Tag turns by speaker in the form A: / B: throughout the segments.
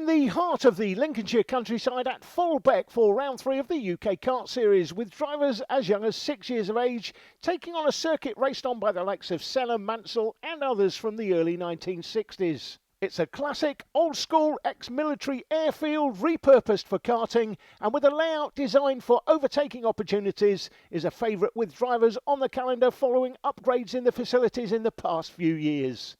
A: in the heart of the Lincolnshire countryside at Fulbeck for round 3 of the UK Kart Series, with drivers as young as 6 years of age taking on a circuit raced on by the likes of Senna, Mansell and others from the early 1960s. It's a classic, old-school, ex-military airfield repurposed for karting, and with a layout designed for overtaking opportunities, is a favourite with drivers on the calendar following upgrades in the facilities in the past few years.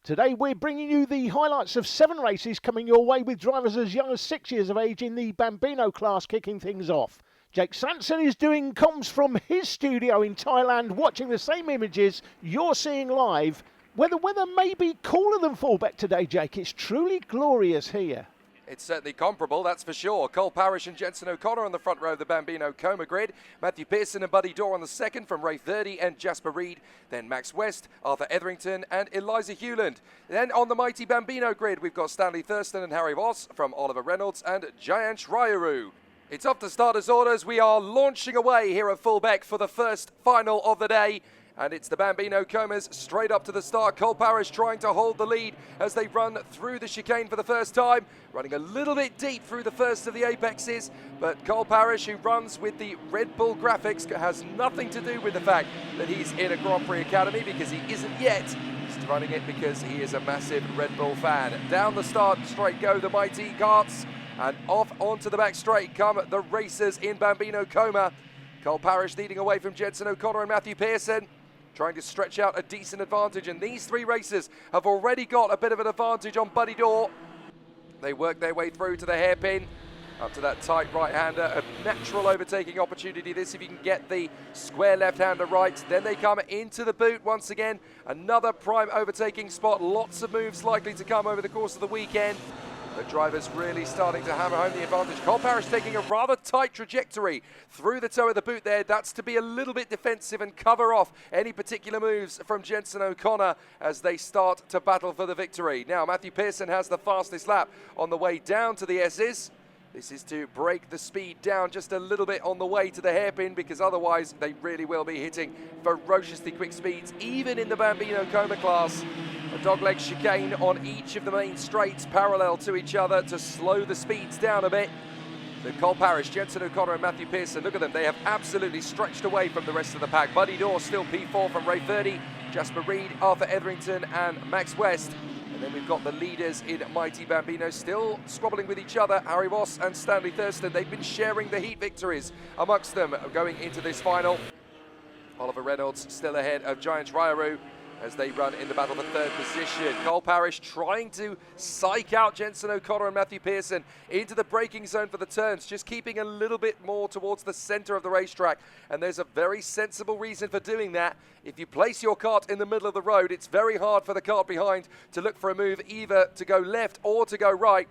A: Today we're bringing you the highlights of 7 races coming your way, with drivers as young as 6 years of age in the Bambino class kicking things off. Jake Sanson is doing comms from his studio in Thailand, watching the same images you're seeing live, where the weather may be cooler than Fulbeck today, Jake. It's truly glorious here.
B: It's certainly comparable, that's for sure. Cole Parrish and Jensen O'Connor on the front row of the Bambino Coma grid. Matthew Pearson and Buddy Dorr on the second from Ray 30 and Jasper Reed. Then Max West, Arthur Etherington and Eliza Hewland. Then on the mighty Bambino grid, we've got Stanley Thurston and Harry Voss from Oliver Reynolds and Jayansh Ryaru. It's off to starters orders. We are launching away here at Fulbeck for the first final of the day. And it's the Bambino Comas straight up to the start. Cole Parrish trying to hold the lead as they run through the chicane for the first time. Running a little bit deep through the first of the apexes. But Cole Parrish, who runs with the Red Bull graphics, has nothing to do with the fact that he's in a Grand Prix Academy, because he isn't yet. He's running it because he is a massive Red Bull fan. Down the start straight go the mighty karts. And off onto the back straight come the racers in Bambino Coma. Cole Parrish leading away from Jensen O'Connor and Matthew Pearson, trying to stretch out a decent advantage, and these 3 racers have already got a bit of an advantage on Buddy Dorr. They work their way through to the hairpin, up to that tight right-hander, a natural overtaking opportunity this if you can get the square left-hander right. Then they come into the boot once again, another prime overtaking spot, lots of moves likely to come over the course of the weekend. The drivers really starting to hammer home the advantage. Cole Parrish taking a rather tight trajectory through the toe of the boot there. That's to be a little bit defensive and cover off any particular moves from Jensen O'Connor as they start to battle for the victory. Now Matthew Pearson has the fastest lap on the way down to the S's. This is to break the speed down just a little bit on the way to the hairpin, because otherwise they really will be hitting ferociously quick speeds, even in the Bambino Coma class. A dogleg chicane on each of the main straights parallel to each other to slow the speeds down a bit. So Cole Parrish, Jensen O'Connor and Matthew Pearson, look at them, they have absolutely stretched away from the rest of the pack. Buddy Dorr still P4 from Ray 30, Jasper Reed, Arthur Etherington and Max West. And then we've got the leaders in Mighty Bambino still squabbling with each other, Harry Voss and Stanley Thurston. They've been sharing the heat victories amongst them going into this final. Oliver Reynolds still ahead of Jayansh Ryaru as they run in the battle for 3rd position. Cole Parrish trying to psych out Jensen O'Connor and Matthew Pearson into the braking zone for the turns, just keeping a little bit more towards the center of the racetrack. And there's a very sensible reason for doing that. If you place your kart in the middle of the road, it's very hard for the kart behind to look for a move either to go left or to go right.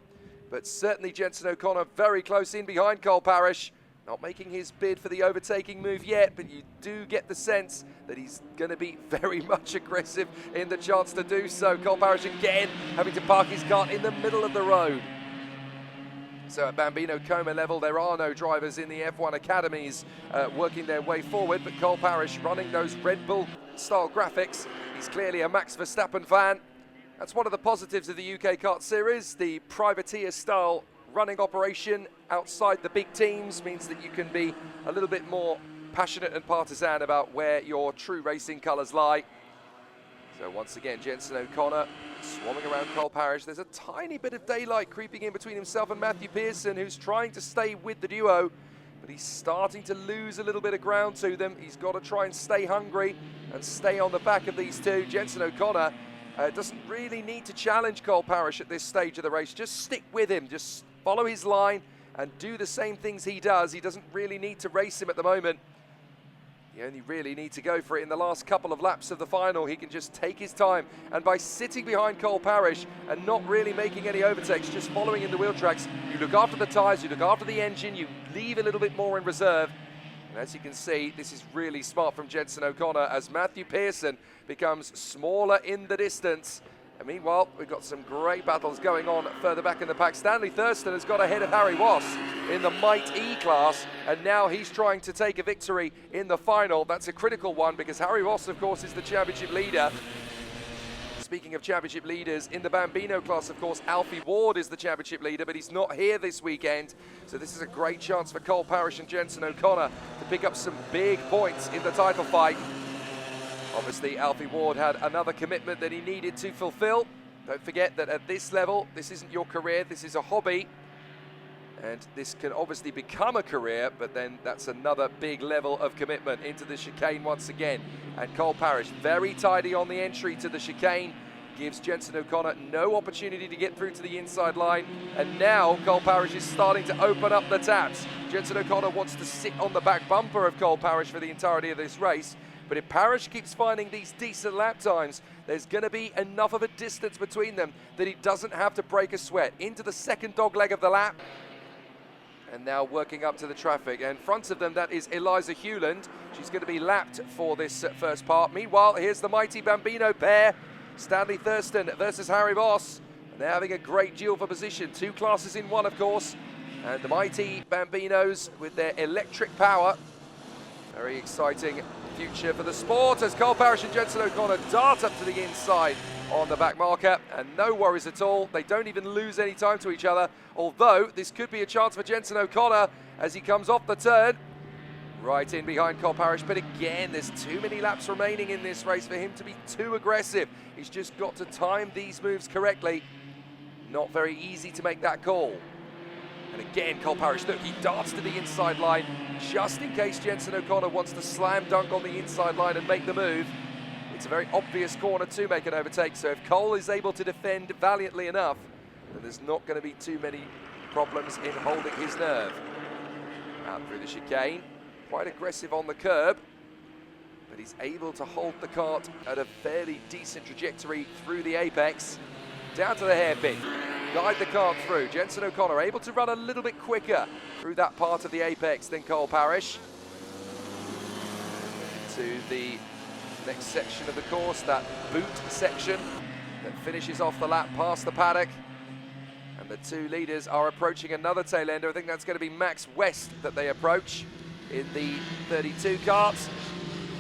B: But certainly Jensen O'Connor very close in behind Cole Parrish. Not making his bid for the overtaking move yet, but you do get the sense that he's going to be very much aggressive in the chance to do so. Cole Parrish again having to park his kart in the middle of the road. So at Bambino Coma level, there are no drivers in the F1 academies working their way forward, but Cole Parrish running those Red Bull style graphics. He's clearly a Max Verstappen fan. That's one of the positives of the UK Kart Series. The privateer style running operation outside the big teams means that you can be a little bit more passionate and partisan about where your true racing colours lie. So once again, Jensen O'Connor swarming around Cole Parrish. There's a tiny bit of daylight creeping in between himself and Matthew Pearson, who's trying to stay with the duo, but he's starting to lose a little bit of ground to them. He's got to try and stay hungry and stay on the back of these two. Jensen O'Connor doesn't really need to challenge Cole Parrish at this stage of the race. Just stick with him, just follow his line and do the same things he does. He doesn't really need to race him at the moment. You only really need to go for it in the last couple of laps of the final. He can just take his time, and by sitting behind Cole Parrish and not really making any overtakes, just following in the wheel tracks, you look after the tyres, you look after the engine, you leave a little bit more in reserve. And as you can see, this is really smart from Jensen O'Connor as Matthew Pearson becomes smaller in the distance. And meanwhile, we've got some great battles going on further back in the pack. Stanley Thurston has got ahead of Harry Voss in the Might E class, and now he's trying to take a victory in the final. That's a critical one because Harry Voss, of course, is the championship leader. speaking of championship leaders, in the Bambino class, of course, Alfie Ward is the championship leader, but he's not here this weekend. So this is a great chance for Cole Parrish and Jenson O'Connor to pick up some big points in the title fight. Obviously, Alfie Ward had another commitment that he needed to fulfill. Don't forget that at this level, this isn't your career, this is a hobby. And this can obviously become a career, but then that's another big level of commitment into the chicane once again. And Cole Parrish, very tidy on the entry to the chicane, gives Jenson O'Connor no opportunity to get through to the inside line. And now Cole Parrish is starting to open up the taps. Jenson O'Connor wants to sit on the back bumper of Cole Parrish for the entirety of this race. But if Parrish keeps finding these decent lap times, there's going to be enough of a distance between them that he doesn't have to break a sweat. Into the second dog leg of the lap. And now working up to the traffic. And in front of them, that is Eliza Hewland. She's going to be lapped for this first part. Meanwhile, here's the mighty Bambino pair. Stanley Thurston versus Harry Voss. And they're having a great duel for position. Two classes in one, of course. And the mighty Bambinos with their electric power. Very exciting future for the sport as Cole Parrish and Jenson O'Connor dart up to the inside on the back marker, and no worries at all. They don't even lose any time to each other, although this could be a chance for Jenson O'Connor as he comes off the turn. Right in behind Cole Parrish, but again, there's too many laps remaining in this race for him to be too aggressive. He's just got to time these moves correctly. Not very easy to make that call. And again, Cole Parrish, look, he darts to the inside line just in case Jenson O'Connor wants to slam dunk on the inside line and make the move. It's a very obvious corner to make an overtake, so if Cole is able to defend valiantly enough, then there's not going to be too many problems in holding his nerve. Out through the chicane, quite aggressive on the curb, but he's able to hold the kart at a fairly decent trajectory through the apex. Down to the hairpin, guide the kart through. Jenson O'Connor able to run a little bit quicker through that part of the apex than Cole Parrish. To the next section of the course, that boot section that finishes off the lap past the paddock. And the two leaders are approaching another tail ender. I think that's going to be Max West that they approach in the 32 karts.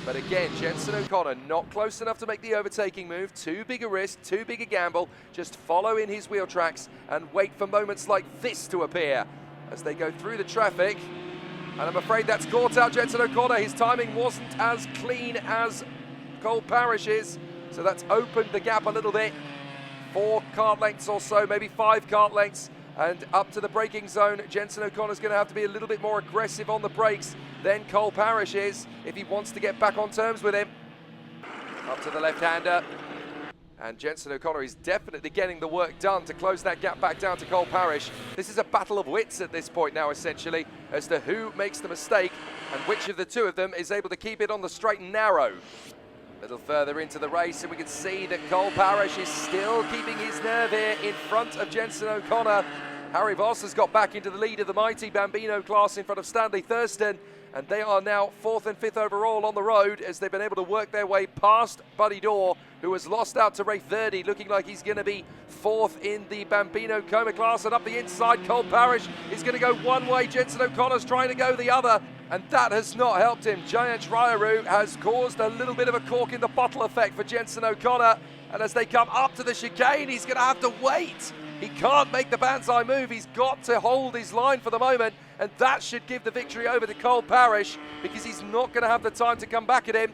B: But again, Jenson O'Connor not close enough to make the overtaking move. Too big a risk, too big a gamble. Just follow in his wheel tracks and wait for moments like this to appear as they go through the traffic. And I'm afraid that's caught out Jenson O'Connor. His timing wasn't as clean as Cole Parrish is, so that's opened the gap a little bit. 4 kart lengths or so, maybe 5 kart lengths. And up to the braking zone, Jenson O'Connor's going to have to be a little bit more aggressive on the brakes than Cole Parrish is if he wants to get back on terms with him. Up to the left-hander. And Jenson O'Connor is definitely getting the work done to close that gap back down to Cole Parrish. This is a battle of wits at this point now, essentially, as to who makes the mistake and which of the two of them is able to keep it on the straight and narrow. A little further into the race, and we can see that Cole Parrish is still keeping his nerve here in front of Jenson O'Connor. Harry Voss has got back into the lead of the mighty Bambino class in front of Stanley Thurston, and they are now 4th and 5th overall on the road as they've been able to work their way past Buddy Dorr, who has lost out to Ray Verdi, looking like he's going to be 4th in the Bambino Coma class. And up the inside, Cole Parrish is going to go one way. Jenson O'Connor's trying to go the other, and that has not helped him. Giant Ryaru has caused a little bit of a cork in the bottle effect for Jenson O'Connor, and as they come up to the chicane, he's going to have to wait. He can't make the banzai move. He's got to hold his line for the moment, and that should give the victory over to Cole Parrish because he's not going to have the time to come back at him.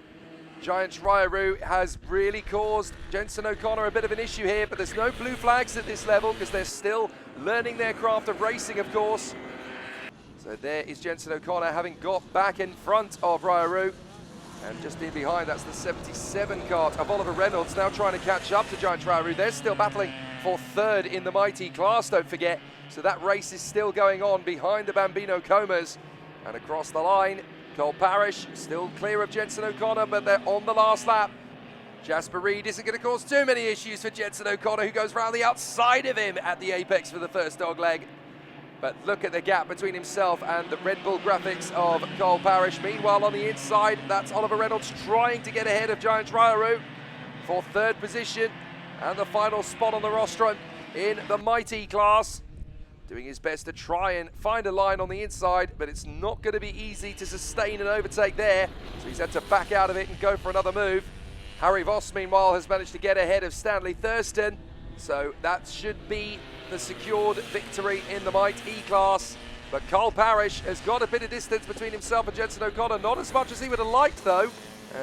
B: Giant Ryaru has really caused Jenson O'Connor a bit of an issue here, but there's no blue flags at this level because they're still learning their craft of racing, of course. So there is Jenson O'Connor having got back in front of Ryaru. And just in behind, that's the 77 kart of Oliver Reynolds, now trying to catch up to Giant Ryaru. They're still battling for 3rd in the mighty class, don't forget. So that race is still going on behind the Bambino Comas. And across the line, Cole Parrish still clear of Jenson O'Connor, but they're on the last lap. Jasper Reed isn't going to cause too many issues for Jenson O'Connor, who goes round the outside of him at the apex for the first dog leg. But look at the gap between himself and the Red Bull graphics of Cole Parrish. Meanwhile, on the inside, that's Oliver Reynolds trying to get ahead of Giant Ryaru for 3rd position and the final spot on the rostrum in the mighty class. Doing his best to try and find a line on the inside, but it's not going to be easy to sustain an overtake there. So he's had to back out of it and go for another move. Harry Voss, meanwhile, has managed to get ahead of Stanley Thurston. So that should be the secured victory in the Might E-Class. But Cole Parrish has got a bit of distance between himself and Jenson O'Connor. Not as much as he would have liked, though,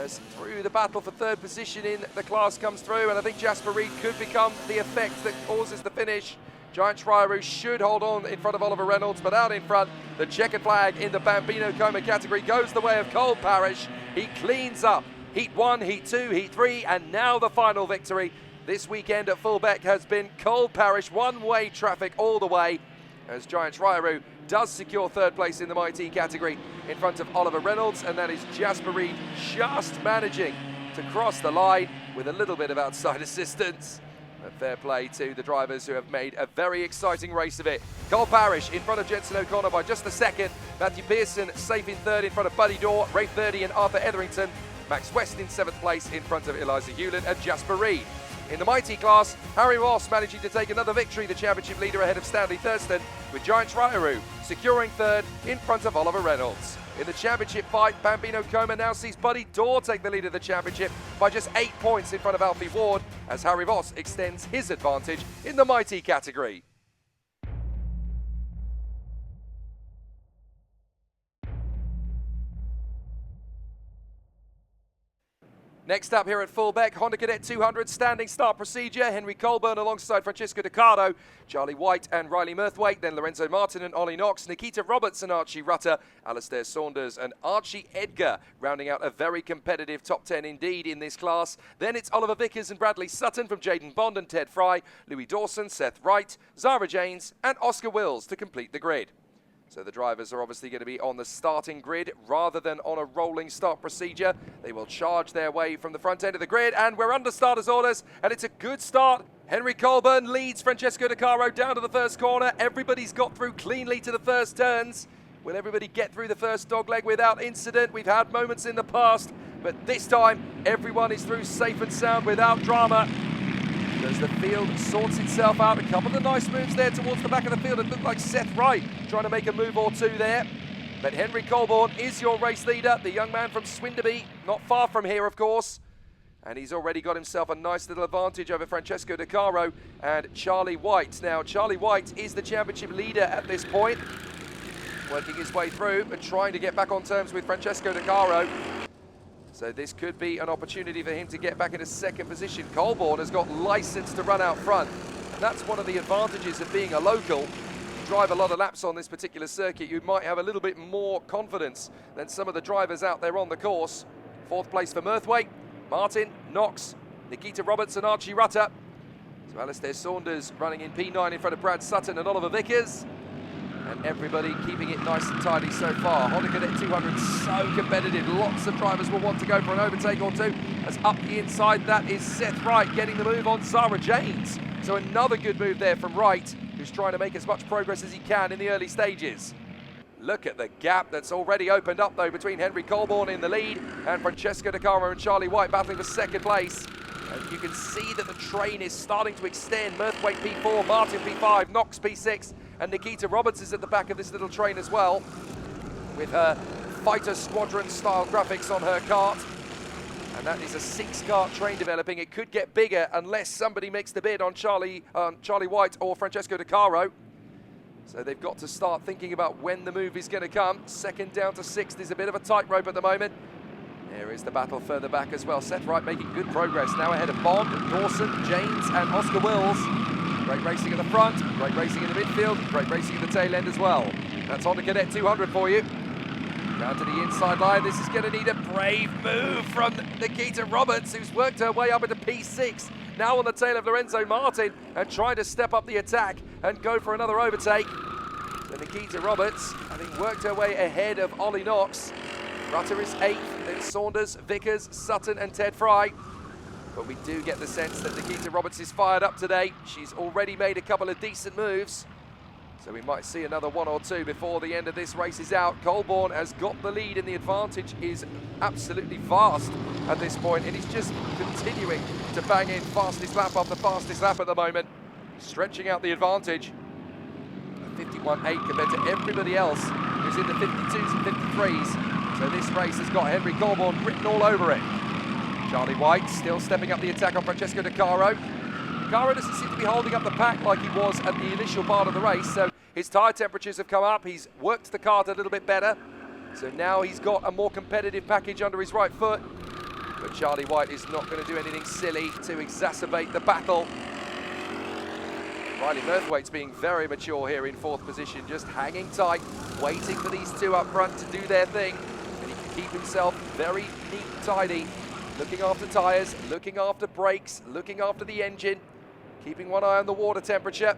B: as through the battle for third position in the class comes through. And I think Jasper Reed could become the effect that causes the finish. Giant Schreier should hold on in front of Oliver Reynolds, but out in front, the checkered flag in the Bambino Coma category goes the way of Cole Parrish. He cleans up Heat 1, Heat 2, Heat 3, and now the final victory this weekend at Fulbeck has been Cole Parrish. One-way traffic all the way, as Giant Schreier does secure third place in the Mighty category in front of Oliver Reynolds, and that is Jasper Reed just managing to cross the line with a little bit of outside assistance. A fair play to the drivers who have made a very exciting race of it. Cole Parrish in front of Jenson O'Connor by just a second. Matthew Pearson safe in third in front of Buddy Dorr, Rafe Verdi and Arthur Etherington. Max West in seventh place in front of Eliza Hewlett and Jasper Reed. In the Mighty class, Harry Ross managing to take another victory, the championship leader ahead of Stanley Thurston, with Giant Schreier securing third in front of Oliver Reynolds. In the championship fight, Bambino Coma now sees Buddy Dorr take the lead of the championship by just 8 points in front of Alfie Ward, as Harry Voss extends his advantage in the Mighty category. Next up here at Fulbeck, Honda Cadet 200 standing start procedure. Henry Colburn alongside Francesco Decaro, Charlie White and Riley Mirthwaite, then Lorenzo Martin and Ollie Knox, Nikita Roberts and Archie Rutter, Alastair Saunders and Archie Edgar, rounding out a very competitive top 10 indeed in this class. Then it's Oliver Vickers and Bradley Sutton from Jaden Bond and Ted Fry, Louis Dawson, Seth Wright, Zara Janes and Oscar Wills to complete the grid. So the drivers are obviously going to be on the starting grid rather than on a rolling start procedure. They will charge their way from the front end of the grid, and we're under starters orders, and it's a good start. Henry Colburn leads Francesco Decaro down to the first corner. Everybody's got through cleanly to the first turns. Will everybody get through the first dogleg without incident? We've had moments in the past, but this time everyone is through safe and sound without drama. As the field sorts itself out, a couple of the nice moves there towards the back of the field. It looked like Seth Wright trying to make a move or two there. But Henry Colburn is your race leader, the young man from Swinderby, not far from here, of course. And he's already got himself a nice little advantage over Francesco Decaro and Charlie White. Now, Charlie White is the championship leader at this point, working his way through and trying to get back on terms with Francesco Decaro. So this could be an opportunity for him to get back into second position. Colburn has got license to run out front, and that's one of the advantages of being a local. You drive a lot of laps on this particular circuit, you might have a little bit more confidence than some of the drivers out there on the course. Fourth place for Mirthwaite, Martin, Knox, Nikita Roberts and Archie Rutter. So Alastair Saunders running in P9 in front of Brad Sutton and Oliver Vickers. And everybody keeping it nice and tidy so far. Honda Cadet 200 so competitive. Lots of drivers will want to go for an overtake or two. As up the inside, that is Seth Wright getting the move on Zara Janes. So another good move there from Wright, who's trying to make as much progress as he can in the early stages. Look at the gap that's already opened up, though, between Henry Colburn in the lead and Francesco Decaro and Charlie White battling for second place. And you can see that the train is starting to extend. Mirthwaite P4, Martin P5, Knox P6, and Nikita Roberts is at the back of this little train as well, with her fighter squadron style graphics on her kart. And that is a 6-kart train developing. It could get bigger unless somebody makes the bid on Charlie White or Francesco Decaro. So they've got to start thinking about when the move is going to come. Second down to sixth is a bit of a tightrope at the moment. There is the battle further back as well. Seth Wright making good progress now ahead of Bond, Dawson, James and Oscar Wills. Great racing at the front, great racing in the midfield, great racing at the tail end as well. That's Honda Cadet 200 for you. Down to the inside line, this is going to need a brave move from Nikita Roberts, who's worked her way up into P6. Now on the tail of Lorenzo Martin and trying to step up the attack and go for another overtake. So Nikita Roberts, having worked her way ahead of Ollie Knox. Rutter is 8th, then Saunders, Vickers, Sutton and Ted Fry. But we do get the sense that Nikita Roberts is fired up today. She's already made a couple of decent moves. So we might see another one or two before the end of this race is out. Colburn has got the lead and the advantage is absolutely vast at this point. And he's just continuing to bang in fastest lap after fastest lap at the moment, stretching out the advantage. 51.8 compared to everybody else who's in the 52s and 53s. So this race has got Henry Colburn written all over it. Charlie White still stepping up the attack on Francesco De Caro. De Caro doesn't seem to be holding up the pack like he was at the initial part of the race, so his tyre temperatures have come up. He's worked the kart a little bit better, so now he's got a more competitive package under his right foot. But Charlie White is not going to do anything silly to exacerbate the battle. Riley Murthwaite's being very mature here in 4th position, just hanging tight, waiting for these two up front to do their thing. And he can keep himself very neat and tidy, looking after tyres, looking after brakes, looking after the engine, keeping one eye on the water temperature.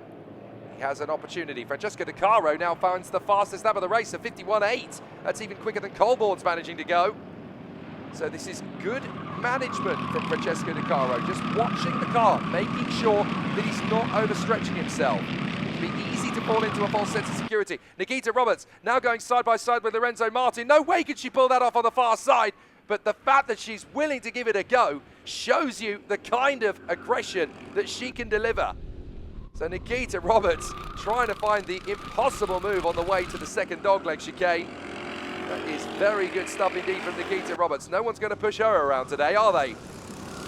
B: He has an opportunity. Francesco De Caro now finds the fastest lap of the race at 51.8. That's even quicker than Colborne's managing to go. So this is good management from Francesco De Caro, just watching the car, making sure that he's not overstretching himself. It can be easy to fall into a false sense of security. Nikita Roberts now going side by side with Lorenzo Martin. No way could she pull that off on the far side, but the fact that she's willing to give it a go shows you the kind of aggression that she can deliver. So Nikita Roberts trying to find the impossible move on the way to the second dogleg chicane. That is very good stuff indeed from Nikita Roberts. No one's going to push her around today, are they?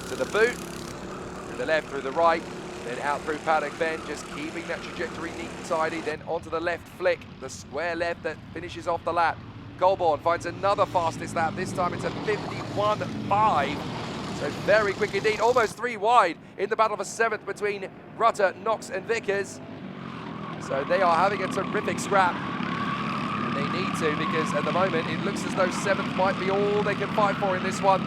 B: To the boot, to the left, through the right, then out through Paddock Bend, just keeping that trajectory neat and tidy, then onto the left flick, the square left that finishes off the lap. Colborne finds another fastest lap. This time it's a 51.5. So very quick indeed, almost 3 wide in the battle for 7th between Rutter, Knox and Vickers. So they are having a terrific scrap. And they need to, because at the moment it looks as though 7th might be all they can fight for in this one.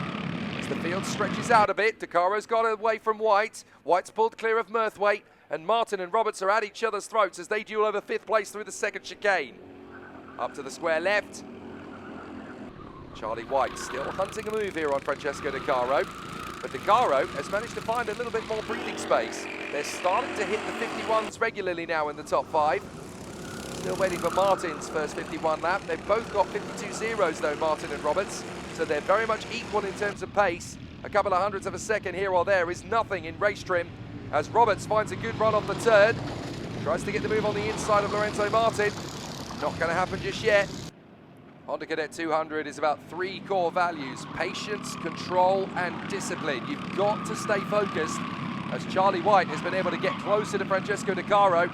B: As the field stretches out a bit, De Caro's got away from White. White's pulled clear of Murthwaite, and Martin and Roberts are at each other's throats as they duel over 5th place through the second chicane. Up to the square left. Charlie White still hunting a move here on Francesco De Caro, but De Caro has managed to find a little bit more breathing space. They're starting to hit the 51s regularly now in the top 5. Still waiting for Martin's first 51 lap. They've both got 52 zeros though, Martin and Roberts, so they're very much equal in terms of pace. A couple of hundredths of a second here or there is nothing in race trim, as Roberts finds a good run off the turn. Tries to get the move on the inside of Lorenzo Martin. Not going to happen just yet. Honda Cadet 200 is about 3 core values: patience, control and discipline. You've got to stay focused, as Charlie White has been able to get closer to Francesco De Caro.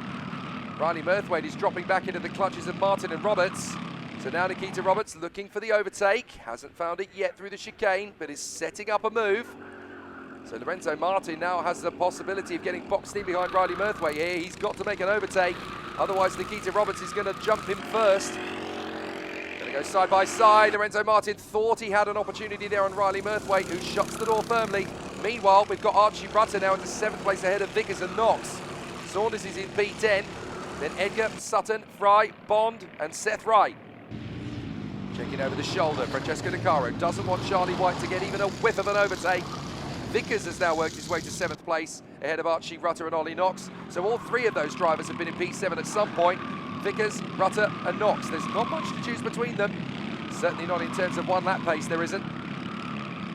B: Riley Murthwaite is dropping back into the clutches of Martin and Roberts. So now Nikita Roberts looking for the overtake. Hasn't found it yet through the chicane, but is setting up a move. So Lorenzo Martin now has the possibility of getting boxed in behind Riley Murthwaite here. He's got to make an overtake, otherwise Nikita Roberts is going to jump him first. Going to go side by side. Lorenzo Martin thought he had an opportunity there on Riley Murthwaite, who shuts the door firmly. Meanwhile, we've got Archie Rutter now into 7th place ahead of Vickers and Knox. Saunders is in P10. Then Edgar, Sutton, Fry, Bond and Seth Wright. Checking over the shoulder, Francesco De Caro doesn't want Charlie White to get even a whiff of an overtake. Vickers has now worked his way to 7th place ahead of Archie Rutter and Ollie Knox. So all 3 of those drivers have been in P7 at some point. Vickers, Rutter and Knox. There's not much to choose between them. Certainly not in terms of 1 lap pace, there isn't.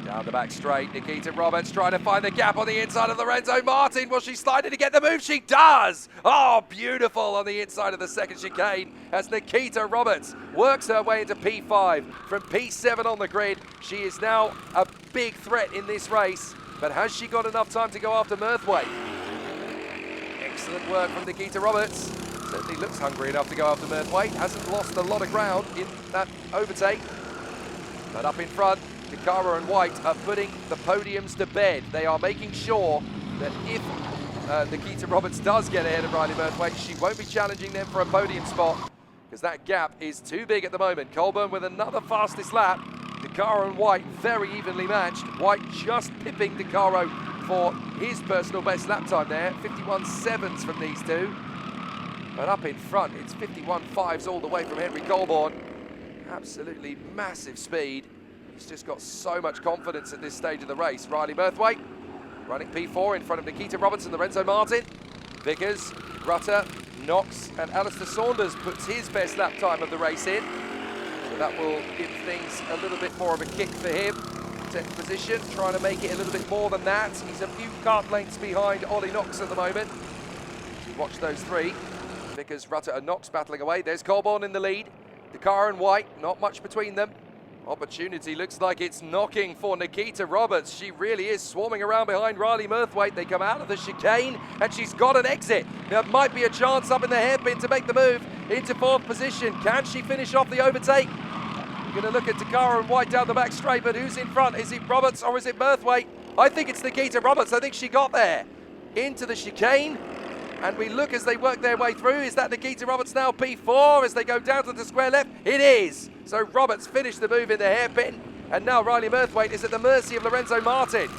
B: Down the back straight, Nikita Roberts trying to find the gap on the inside of Lorenzo Martin. Will she slide in to get the move? She does! Oh, beautiful on the inside of the second chicane as Nikita Roberts works her way into P5 from P7 on the grid. She is now a big threat in this race, but has she got enough time to go after Murthwaite? Excellent work from Nikita Roberts. Certainly looks hungry enough to go after Murthwaite. Hasn't lost a lot of ground in that overtake. But up in front, De Caro and White are putting the podiums to bed. They are making sure that if Nikita Roberts does get ahead of Riley Murthwaite, she won't be challenging them for a podium spot, because that gap is too big at the moment. Colburn with another fastest lap. De Caro and White very evenly matched. White just pipping De Caro for his personal best lap time there. 51.7s from these two. But up in front, it's 51.5s all the way from Henry Colborne. Absolutely massive speed. He's just got so much confidence at this stage of the race. Riley Murthwaite running P4 in front of Nikita Roberts and Lorenzo Martin. Vickers, Rutter, Knox and Alistair Saunders puts his best lap time of the race in. So that will give things a little bit more of a kick for him. 10th position, trying to make it a little bit more than that. He's a few kart lengths behind Ollie Knox at the moment. Watch those 3. Vickers, Rutter and Knox battling away. There's Colborne in the lead. De Caro and White, not much between them. Opportunity looks like it's knocking for Nikita Roberts. She really is swarming around behind Riley Murthwaite. They come out of the chicane and she's got an exit. There might be a chance up in the hairpin to make the move into fourth position. Can she finish off the overtake? We're going to look at Takara and White down the back straight, but who's in front? Is it Roberts or is it Murthwaite? I think it's Nikita Roberts. I think she got there into the chicane. And we look as they work their way through. Is that Nikita Roberts now P4 as they go down to the square left? It is. So Roberts finished the move in the hairpin. And now Riley Murthwaite is at the mercy of Lorenzo Martin.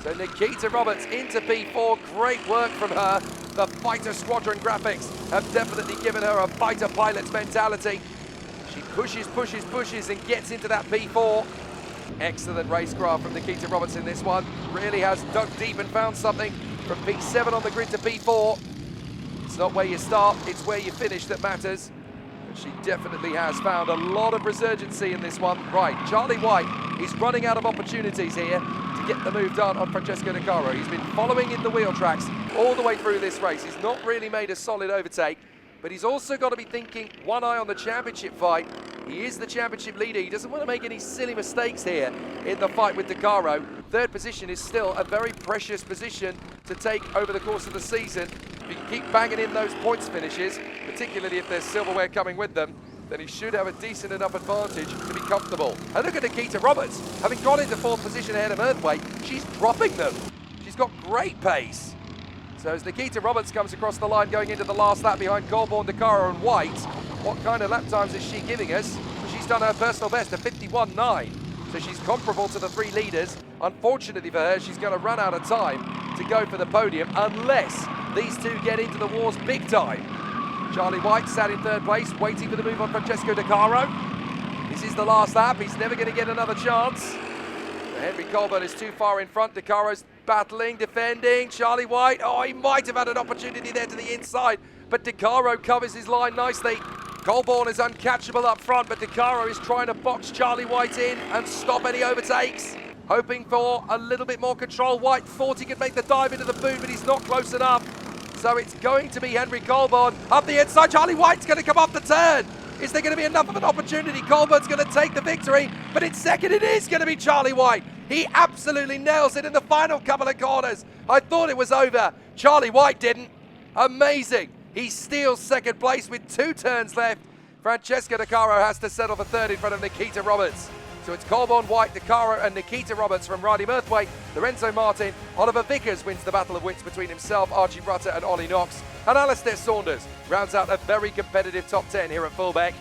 B: So Nikita Roberts into P4. Great work from her. The fighter squadron graphics have definitely given her a fighter pilot's mentality. She pushes and gets into that P4. Excellent racecraft from Nikita Roberts in this one. Really has dug deep and found something. From P7 on the grid to P4. It's not where you start, it's where you finish that matters. And she definitely has found a lot of resurgency in this one. Right, Charlie White is running out of opportunities here to get the move done on Francesco De Caro. He's been following in the wheel tracks all the way through this race. He's not really made a solid overtake, but he's also got to be thinking one eye on the championship fight. He is the championship leader. He doesn't want to make any silly mistakes here in the fight with De Caro. Third position is still a very precious position to take over the course of the season. If he can keep banging in those points finishes, particularly if there's silverware coming with them, then he should have a decent enough advantage to be comfortable. And look at Nikita Roberts. Having gone into fourth position ahead of Murthwaite, she's dropping them. She's got great pace. So as Nikita Roberts comes across the line going into the last lap behind Colborne, De Caro and White, what kind of lap times is she giving us? She's done her personal best of 51.9. So she's comparable to the three leaders. Unfortunately for her, she's going to run out of time to go for the podium unless these two get into the wars big time. Charlie White sat in third place, waiting for the move on Francesco De Caro. This is the last lap. He's never going to get another chance. Henry Colburn is too far in front. De Caro's battling, defending. Charlie White, oh, he might have had an opportunity there to the inside, but De Caro covers his line nicely. Colborne is uncatchable up front, but De Caro is trying to box Charlie White in and stop any overtakes. Hoping for a little bit more control. White thought he could make the dive into the boot, but he's not close enough. So it's going to be Henry Colborne up the inside. Charlie White's going to come off the turn. Is there going to be enough of an opportunity? Colburn's going to take the victory, but in second it is going to be Charlie White. He absolutely nails it in the final couple of corners. I thought it was over. Charlie White didn't. Amazing. He steals second place with 2 turns left. Francesco De Caro has to settle for third in front of Nikita Roberts. So it's Colborne, White, De Caro and Nikita Roberts from Riley Murthwaite. Lorenzo Martin, Oliver Vickers wins the battle of wits between himself, Archie Rutter and Ollie Knox. And Alistair Saunders rounds out a very competitive top 10 here at Fulbeck.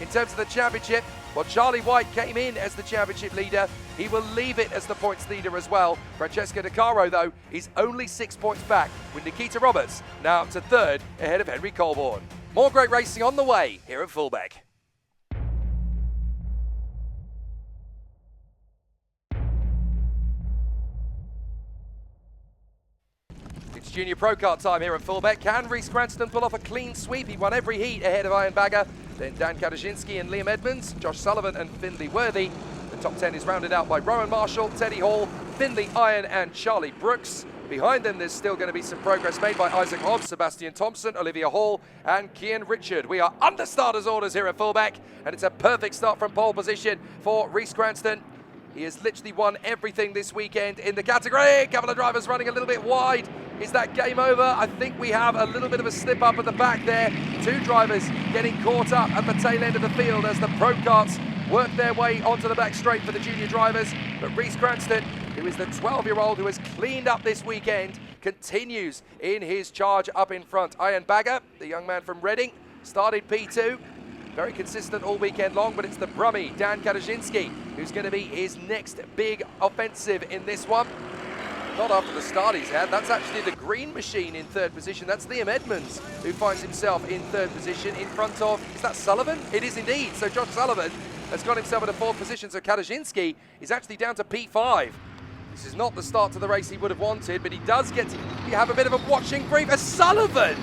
B: In terms of the championship, well, Charlie White came in as the championship leader. He will leave it as the points leader as well. Francesco De Caro, though, is only 6 points back, with Nikita Roberts now up to third ahead of Henry Colborne. More great racing on the way here at Fulbeck. It's Junior Pro Kart time here at Fulbeck. Can Rhys Cranston pull off a clean sweep? He won every heat ahead of Ian Bagger. Then Dan Kaczynski and Liam Edmonds, Josh Sullivan and Finley Worthy. The top 10 is rounded out by Rowan Marshall, Teddy Hall, Finley Iron and Charlie Brooks. Behind them, there's still going to be some progress made by Isaac Hobbs, Sebastian Thompson, Olivia Hall and Kian Richard. We are under starters' orders here at Fulbeck, and it's a perfect start from pole position for Rhys Cranston. He has literally won everything this weekend in the category. A couple of drivers running a little bit wide. Is that game over? I think we have a little bit of a slip up at the back there. 2 drivers getting caught up at the tail end of the field as the Pro Karts work their way onto the back straight for the junior drivers. But Rhys Cranston, who is the 12-year-old who has cleaned up this weekend, continues in his charge up in front. Ian Bagger, the young man from Reading, started P2. Very consistent all weekend long, but it's the Brummy, Dan Kaczynski, who's going to be his next big offensive in this one. Not after the start he's had. That's actually the green machine in third position. That's Liam Edmonds, who finds himself in third position in front of, is that Sullivan? It is indeed. So Josh Sullivan has got himself into fourth position. So Kaczynski is actually down to P5. This is not the start to the race he would have wanted, but he does get to have a bit of a watching brief. As Sullivan,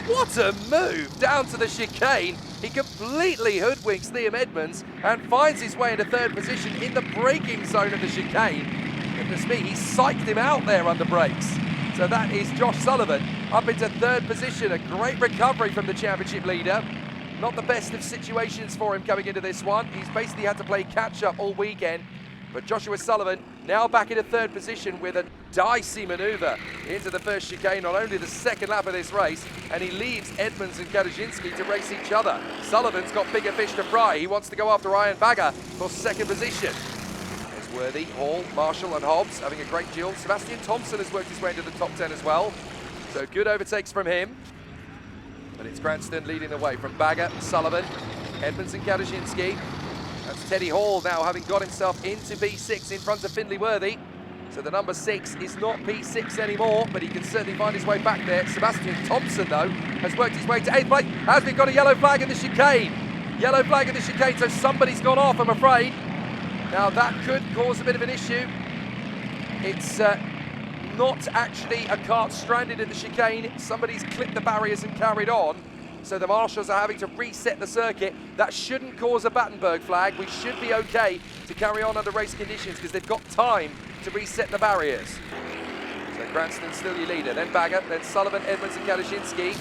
B: what a move down to the chicane. He completely hoodwinks Liam Edmonds and finds his way into third position in the braking zone of the chicane. Goodness me, he psyched him out there under brakes. So that is Josh Sullivan up into third position. A great recovery from the championship leader. Not the best of situations for him coming into this one. He's basically had to play catch-up all weekend. But Joshua Sullivan now back into third position with a dicey manoeuvre into the first chicane on only the second lap of this race, and he leaves Edmonds and Kadaszynski to race each other. Sullivan's got bigger fish to fry. He wants to go after Ian Bagger for second position. There's Worthy, Hall, Marshall and Hobbs having a great duel. Sebastian Thompson has worked his way into the top 10 as well. So good overtakes from him. But it's Cranston leading the way from Bagger, Sullivan, Edmonds and Kadaszynski. That's Teddy Hall now having got himself into P6 in front of Findlay Worthy. So the number 6 is not P6 anymore, but he can certainly find his way back there. Sebastian Thompson, though, has worked his way to 8th place as we've got a yellow flag in the chicane. Yellow flag in the chicane, so somebody's gone off, I'm afraid. Now that could cause a bit of an issue. It's not actually a kart stranded in the chicane. Somebody's clipped the barriers and carried on. So the marshals are having to reset the circuit. That shouldn't cause a Battenberg flag. We should be okay to carry on under race conditions because they've got time to reset the barriers. So Cranston's still your leader, then Bagger, then Sullivan, Edmonds and Kadaszynski.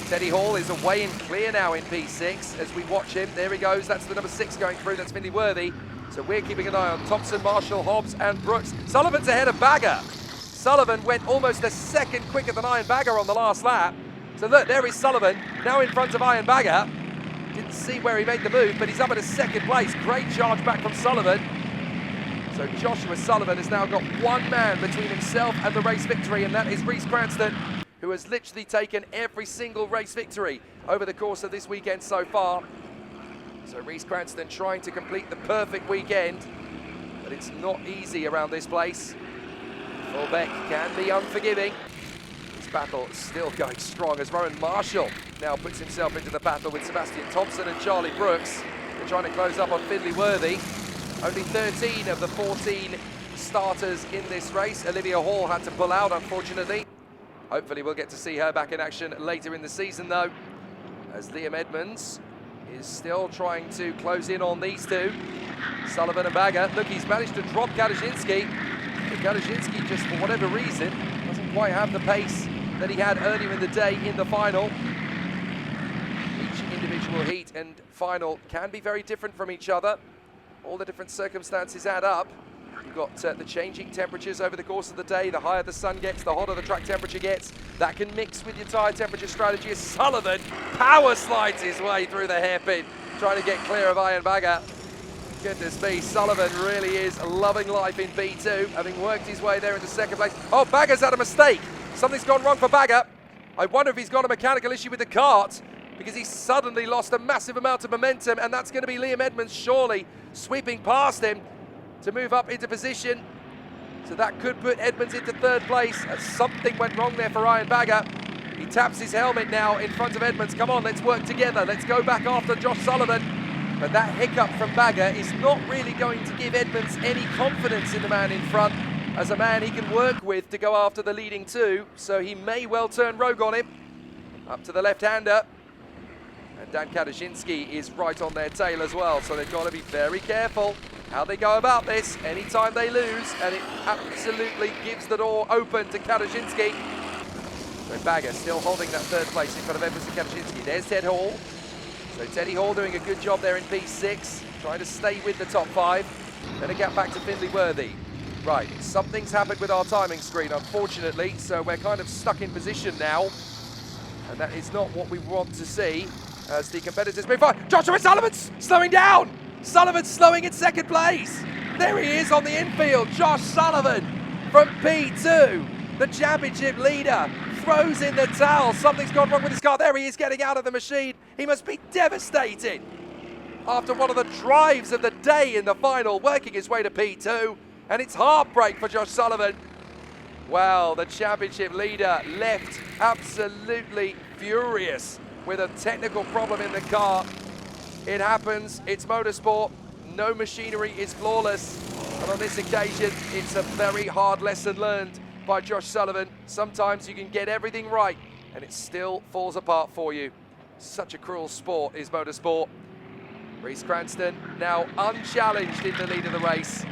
B: Teddy Hall is away and clear now in P6 as we watch him. There he goes, that's the number 6 going through, that's Findlay Worthy. So we're keeping an eye on Thompson, Marshall, Hobbs and Brooks. Sullivan's ahead of Bagger. Sullivan went almost a second quicker than Ian Bagger on the last lap. So look, there is Sullivan, now in front of Ian Bagger. Didn't see where he made the move, but he's up at a second place. Great charge back from Sullivan. So Joshua Sullivan has now got one man between himself and the race victory, and that is Rhys Cranston, who has literally taken every single race victory over the course of this weekend so far. So Rhys Cranston trying to complete the perfect weekend, but it's not easy around this place. Fulbeck can be unforgiving. Battle still going strong as Rowan Marshall now puts himself into the battle with Sebastian Thompson and Charlie Brooks. They're trying to close up on Findlay Worthy. Only 13 of the 14 starters in this race. Olivia Hall had to pull out, unfortunately. Hopefully we'll get to see her back in action later in the season, though, as Liam Edmonds is still trying to close in on these two. Sullivan and Bagger. Look, he's managed to drop Kadaszynski. But Kadaszynski, just for whatever reason, doesn't quite have the pace that he had earlier in the day in the final. Each individual heat and final can be very different from each other. All the different circumstances add up. You've got the changing temperatures over the course of the day. The higher the sun gets, the hotter the track temperature gets. That can mix with your tyre temperature strategy. As Sullivan power slides his way through the hairpin, trying to get clear of Ian Bagger. Goodness me, Sullivan really is loving life in B2, having worked his way there into second place. Oh, Bagger's had a mistake. Something's gone wrong for Bagger. I wonder if he's got a mechanical issue with the kart, because he's suddenly lost a massive amount of momentum, and that's going to be Liam Edmonds surely sweeping past him to move up into position. So that could put Edmonds into third place. Something went wrong there for Ian Bagger. He taps his helmet now in front of Edmonds. Come on, let's work together. Let's go back after Josh Sullivan. But that hiccup from Bagger is not really going to give Edmonds any confidence in the man in front as a man he can work with to go after the leading two. So he may well turn rogue on him. Up to the left-hander. And Dan Kadaszynski is right on their tail as well. So they've got to be very careful how they go about this. Anytime they lose, and it absolutely gives the door open to Kadaszynski. So Bagger still holding that third place in front of Edmonds and Kadaszynski. There's Ted Hall. So Teddy Hall doing a good job there in P6, trying to stay with the top 5. Then a gap back to Findlay Worthy. Right, something's happened with our timing screen, unfortunately, so we're kind of stuck in position now. And that is not what we want to see as the competitors move on. Joshua Sullivan's slowing down! Sullivan's slowing in second place! There he is on the infield, Josh Sullivan from P2, the championship leader. Throws in the towel. Something's gone wrong with his car. There he is getting out of the machine. He must be devastated after one of the drives of the day in the final, working his way to P2. And it's heartbreak for Josh Sullivan. Well, the championship leader left absolutely furious with a technical problem in the car. It happens. It's motorsport. No machinery is flawless. And on this occasion, it's a very hard lesson learned by Josh Sullivan. Sometimes you can get everything right and it still falls apart for you. Such a cruel sport is motorsport. Rhys Cranston now unchallenged in the lead of the race.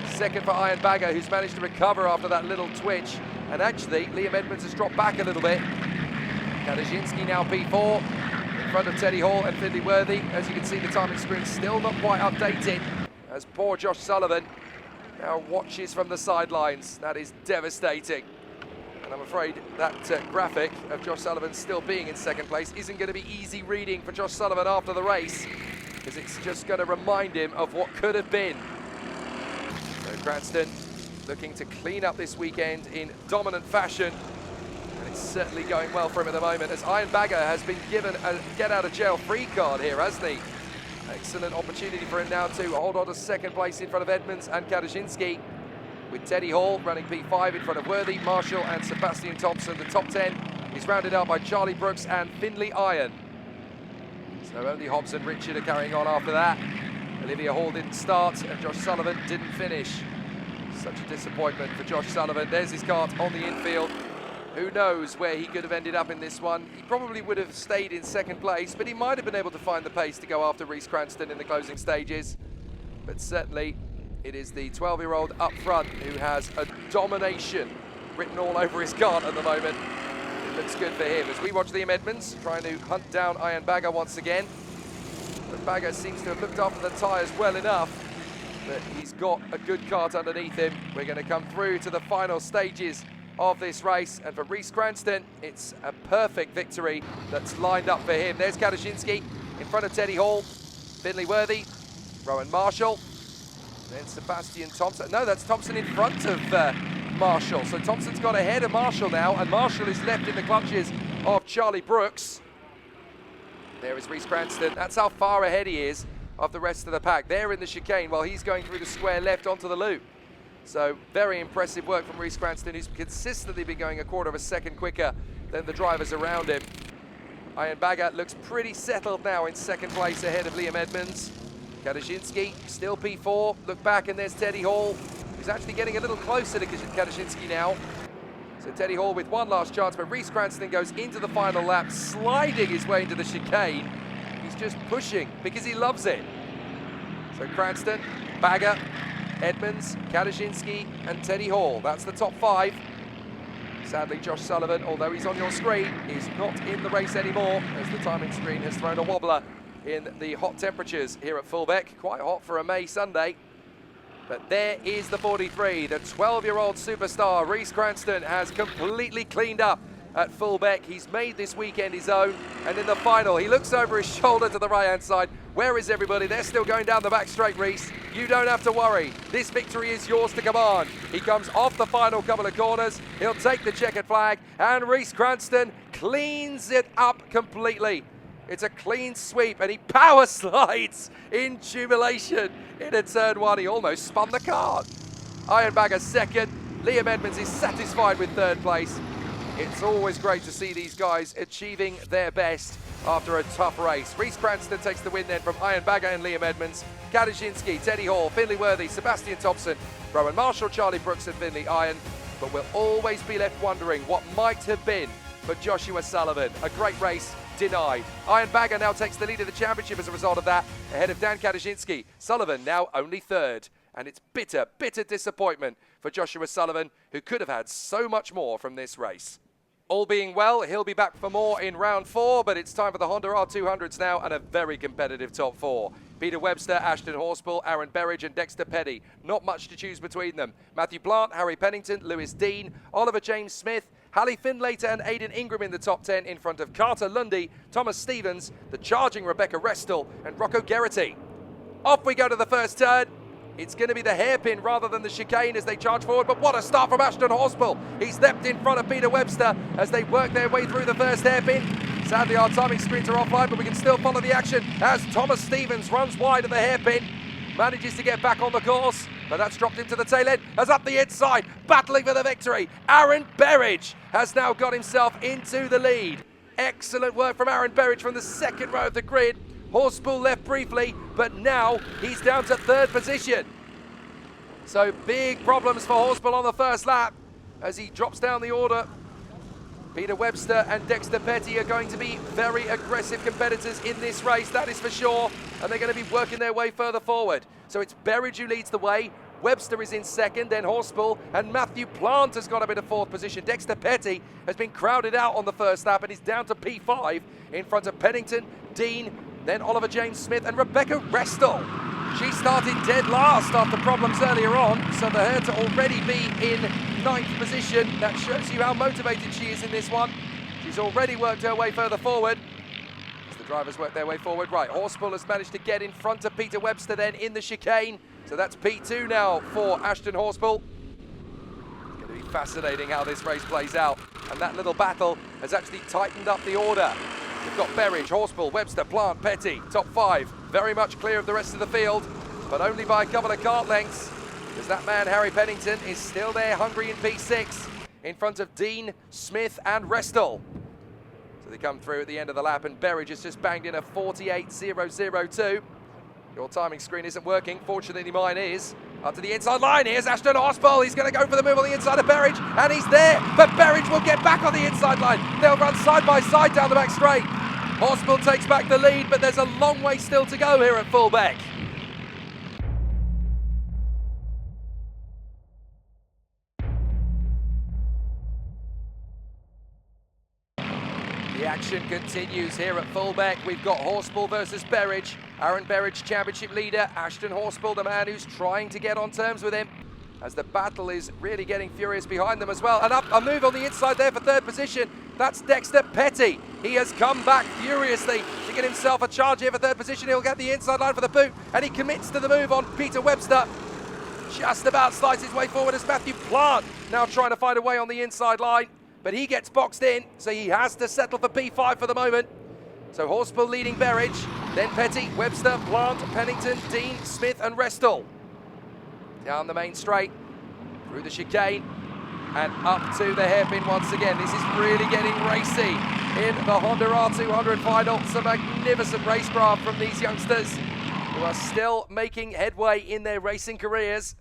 B: Second for Ian Bagger, who's managed to recover after that little twitch. And actually, Liam Edmonds has dropped back a little bit. Kadaszynski now P4. front of Teddy Hall and Findlay Worthy. As you can see, the timing screen still not quite updated, as poor Josh Sullivan now watches from the sidelines. That is devastating. And I'm afraid that graphic of Josh Sullivan still being in second place isn't going to be easy reading for Josh Sullivan after the race, because it's just going to remind him of what could have been. So Cranston looking to clean up this weekend in dominant fashion. And it's certainly going well for him at the moment, as Iron Bagger has been given a get-out-of-jail-free card here, hasn't he? Excellent opportunity for him now to hold on to second place in front of Edmonds and Kadashinsky, with Teddy Hall running P5 in front of Worthy, Marshall and Sebastian Thompson. The top 10 is rounded out by Charlie Brooks and Findlay Iron. So only Hobbs and Richard are carrying on after that. Olivia Hall didn't start and Josh Sullivan didn't finish. Such a disappointment for Josh Sullivan. There's his kart on the infield. Who knows where he could have ended up in this one. He probably would have stayed in second place, but he might have been able to find the pace to go after Reece Cranston in the closing stages. But certainly it is the 12-year-old up front who has a domination written all over his kart at the moment. It looks good for him as we watch Liam Edmonds trying to hunt down Iron Bagger once again. But Bagger seems to have looked after the tyres well enough, but he's got a good kart underneath him. We're going to come through to the final stages of this race, and for Reece Cranston, it's a perfect victory that's lined up for him. There's Kadashinsky in front of Teddy Hall, Findlay Worthy, Rowan Marshall, then Sebastian Thompson. No, that's Thompson in front of Marshall. So Thompson's got ahead of Marshall now, and Marshall is left in the clutches of Charlie Brooks. There is Reece Cranston. That's how far ahead he is of the rest of the pack. They're in the chicane while he's going through the square left onto the loop. So very impressive work from Reece Cranston, who's consistently been going a quarter of a second quicker than the drivers around him. Iron Bagger looks pretty settled now in second place ahead of Liam Edmonds. Kadashinsky still P4. Look back and there's Teddy Hall, who's actually getting a little closer to Kadashinsky now. So Teddy Hall with one last chance, but Reece Cranston goes into the final lap, sliding his way into the chicane. He's just pushing because he loves it. So Cranston, Bagger, Edmonds, Kadashinsky and Teddy Hall. That's the top 5. Sadly, Josh Sullivan, although he's on your screen, is not in the race anymore, as the timing screen has thrown a wobbler in the hot temperatures here at Fulbeck. Quite hot for a May Sunday. But there is the 43. The 12-year-old superstar, Reece Cranston, has completely cleaned up at Fulbeck. He's made this weekend his own. And in the final, he looks over his shoulder to the right-hand side. Where is everybody? They're still going down the back straight, Reece. You don't have to worry. This victory is yours to command. He comes off the final couple of corners. He'll take the checkered flag. And Reece Cranston cleans it up completely. It's a clean sweep, and he power slides in jubilation into turn 1. He almost spun the kart. Iron Bagger second. Liam Edmonds is satisfied with third place. It's always great to see these guys achieving their best after a tough race. Reece Cranston takes the win then from Iron Bagger and Liam Edmonds. Kadashinsky, Teddy Hall, Findlay Worthy, Sebastian Thompson, Rowan Marshall, Charlie Brooks and Findlay Iron. But we'll always be left wondering what might have been for Joshua Sullivan. A great race denied. Iron Bagger now takes the lead of the championship as a result of that, ahead of Dan Kadashinsky. Sullivan now only third. And it's bitter, bitter disappointment for Joshua Sullivan, who could have had so much more from this race. All being well, he'll be back for more in round 4, but it's time for the Honda R200s now and a very competitive top 4. Peter Webster, Ashton Horspool, Aaron Berridge and Dexter Petty. Not much to choose between them. Matthew Plant, Harry Pennington, Lewis Dean, Oliver James Smith, Hallie Findlater and Aidan Ingram in the top 10 in front of Carter Lundy, Thomas Stevens, the charging Rebecca Restel and Rocco Geraghty. Off we go to the first turn. It's going to be the hairpin rather than the chicane as they charge forward, but what a start from Ashton Horspool. He's leapt in front of Peter Webster as they work their way through the first hairpin. Sadly, our timing screens are offline, but we can still follow the action as Thomas Stevens runs wide of the hairpin, manages to get back on the course, but that's dropped him to the tail end, as up the inside, battling for the victory. Aaron Berridge has now got himself into the lead. Excellent work from Aaron Berridge from the second row of the grid. Horspool left briefly, but now he's down to third position. So big problems for Horspool on the first lap as he drops down the order. Peter Webster and Dexter Petty are going to be very aggressive competitors in this race, that is for sure, and they're going to be working their way further forward. So it's Berridge who leads the way. Webster is in second, then Horspool, and Matthew Plant has got up into fourth position. Dexter Petty has been crowded out on the first lap and is down to P5 in front of Pennington, Dean, then Oliver James Smith and Rebecca Restall. She started dead last after problems earlier on, so for her to already be in ninth position, that shows you how motivated she is in this one. She's already worked her way further forward. As the drivers work their way forward. Right, Horspool has managed to get in front of Peter Webster then in the chicane. So that's P2 now for Ashton Horspool. It's going to be fascinating how this race plays out. And that little battle has actually tightened up the order. We've got Berridge, Horspool, Webster, Plant, Petty, top five. Very much clear of the rest of the field, but only by a couple of kart lengths, because that man, Harry Pennington, is still there, hungry in P6, in front of Dean, Smith and Restall. So they come through at the end of the lap, and Berridge has just banged in a 48.002. Your timing screen isn't working, fortunately mine is. Up to the inside line, here's Ashton Horspool. He's going to go for the move on the inside of Berridge, and he's there, but Berridge will get back on the inside line. They'll run side by side down the back straight. Horspool takes back the lead, but there's a long way still to go here at Fulbeck. The action continues here at Fulbeck. We've got Horspool versus Berridge. Aaron Berridge, championship leader. Ashton Horspool, the man who's trying to get on terms with him, as the battle is really getting furious behind them as well. And up a move on the inside there for third position. That's Dexter Petty. He has come back furiously to get himself a charge here for third position. He'll get the inside line for the boot, and he commits to the move on Peter Webster. Just about slides his way forward as Matthew Plant now trying to find a way on the inside line, but he gets boxed in, so he has to settle for P5 for the moment. So Horspool leading Berridge, then Petty, Webster, Plant, Pennington, Dean, Smith and Restall. Down the main straight, through the chicane, and up to the hairpin once again. This is really getting racy in the Honda R200 final. Some magnificent racecraft from these youngsters who are still making headway in their racing careers.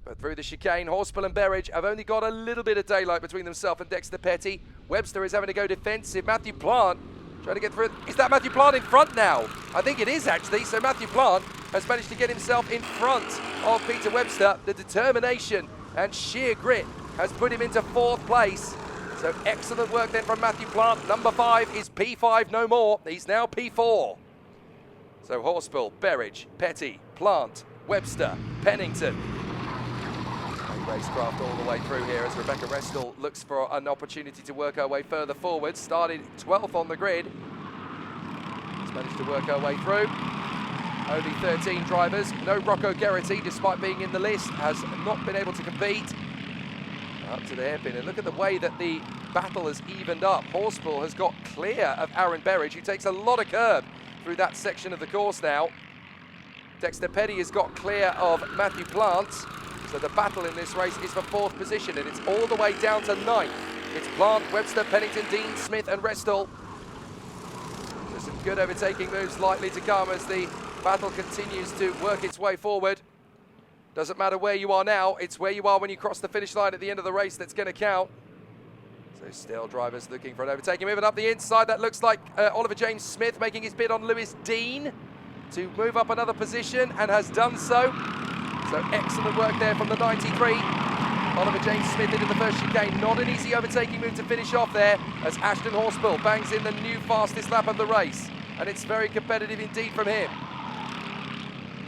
B: But through the chicane, Horspool and Berridge have only got a little bit of daylight between themselves and Dexter Petty. Webster is having to go defensive. Matthew Plant trying to get through. Is that Matthew Plant in front now? I think it is actually. So Matthew Plant has managed to get himself in front of Peter Webster. The determination and sheer grit has put him into fourth place. So excellent work then from Matthew Plant. Number 5 is P5 no more. He's now P4. So Horspool, Berridge, Petty, Plant, Webster, Pennington. Racecraft all the way through here as Rebecca Restall looks for an opportunity to work her way further forward. Started 12th on the grid. Has managed to work her way through. Only 13 drivers. No Rocco Geraghty, despite being in the list, has not been able to compete. Up to the hairpin, and look at the way that the battle has evened up. Horspool has got clear of Aaron Berridge, who takes a lot of curb through that section of the course now. Dexter Petty has got clear of Matthew Plant. So the battle in this race is for fourth position, and it's all the way down to ninth. It's Plant, Webster, Pennington, Dean, Smith and Restall. There's some good overtaking moves likely to come as the battle continues to work its way forward. Doesn't matter where you are now, it's where you are when you cross the finish line at the end of the race that's going to count. So still drivers looking for an overtaking. Moving up the inside, that looks like Oliver James Smith making his bid on Lewis Dean to move up another position, and has done so. So excellent work there from the 93. Oliver James Smith into the first chicane. Not an easy overtaking move to finish off there as Ashton Horspool bangs in the new fastest lap of the race. And it's very competitive indeed from him.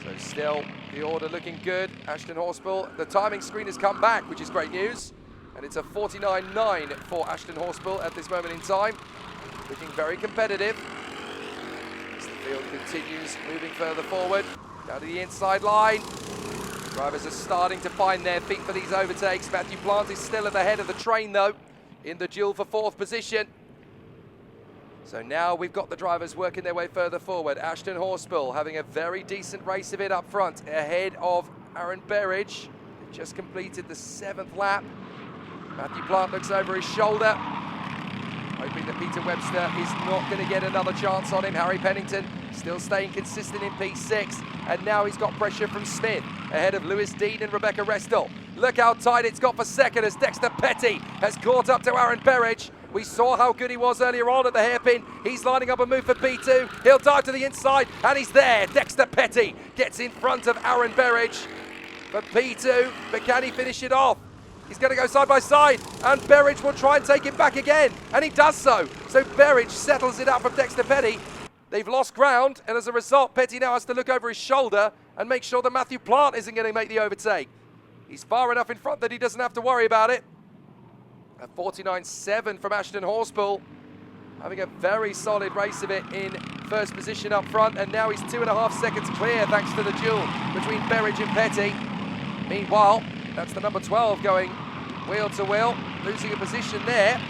B: So still the order looking good. Ashton Horspool, the timing screen has come back, which is great news. And it's a 49.9 for Ashton Horspool at this moment in time. Looking very competitive. As the field continues moving further forward. Down to the inside line. Drivers are starting to find their feet for these overtakes. Matthew Plant is still at the head of the train though, in the duel for fourth position. So now we've got the drivers working their way further forward. Ashton Horspool having a very decent race of it up front, ahead of Aaron Berridge. They've just completed the 7th lap. Matthew Plant looks over his shoulder, hoping that Peter Webster is not going to get another chance on him. Harry Pennington still staying consistent in P6, and now he's got pressure from Smith, ahead of Lewis Dean and Rebecca Restall. Look how tight it's got for second as Dexter Petty has caught up to Aaron Berridge. We saw how good he was earlier on at the hairpin. He's lining up a move for P2. He'll dive to the inside, and he's there. Dexter Petty gets in front of Aaron Berridge. for P2, but can he finish it off? He's going to go side by side, and Berridge will try and take it back again, and he does so. So Berridge settles it out from Dexter Petty. They've lost ground, and as a result, Petty now has to look over his shoulder and make sure that Matthew Plant isn't going to make the overtake. He's far enough in front that he doesn't have to worry about it. A 49.7 from Ashton Horspool, having a very solid race of it in first position up front, and now he's 2.5 seconds clear thanks to the duel between Berridge and Petty. Meanwhile, that's the number 12 going wheel to wheel, losing a position there.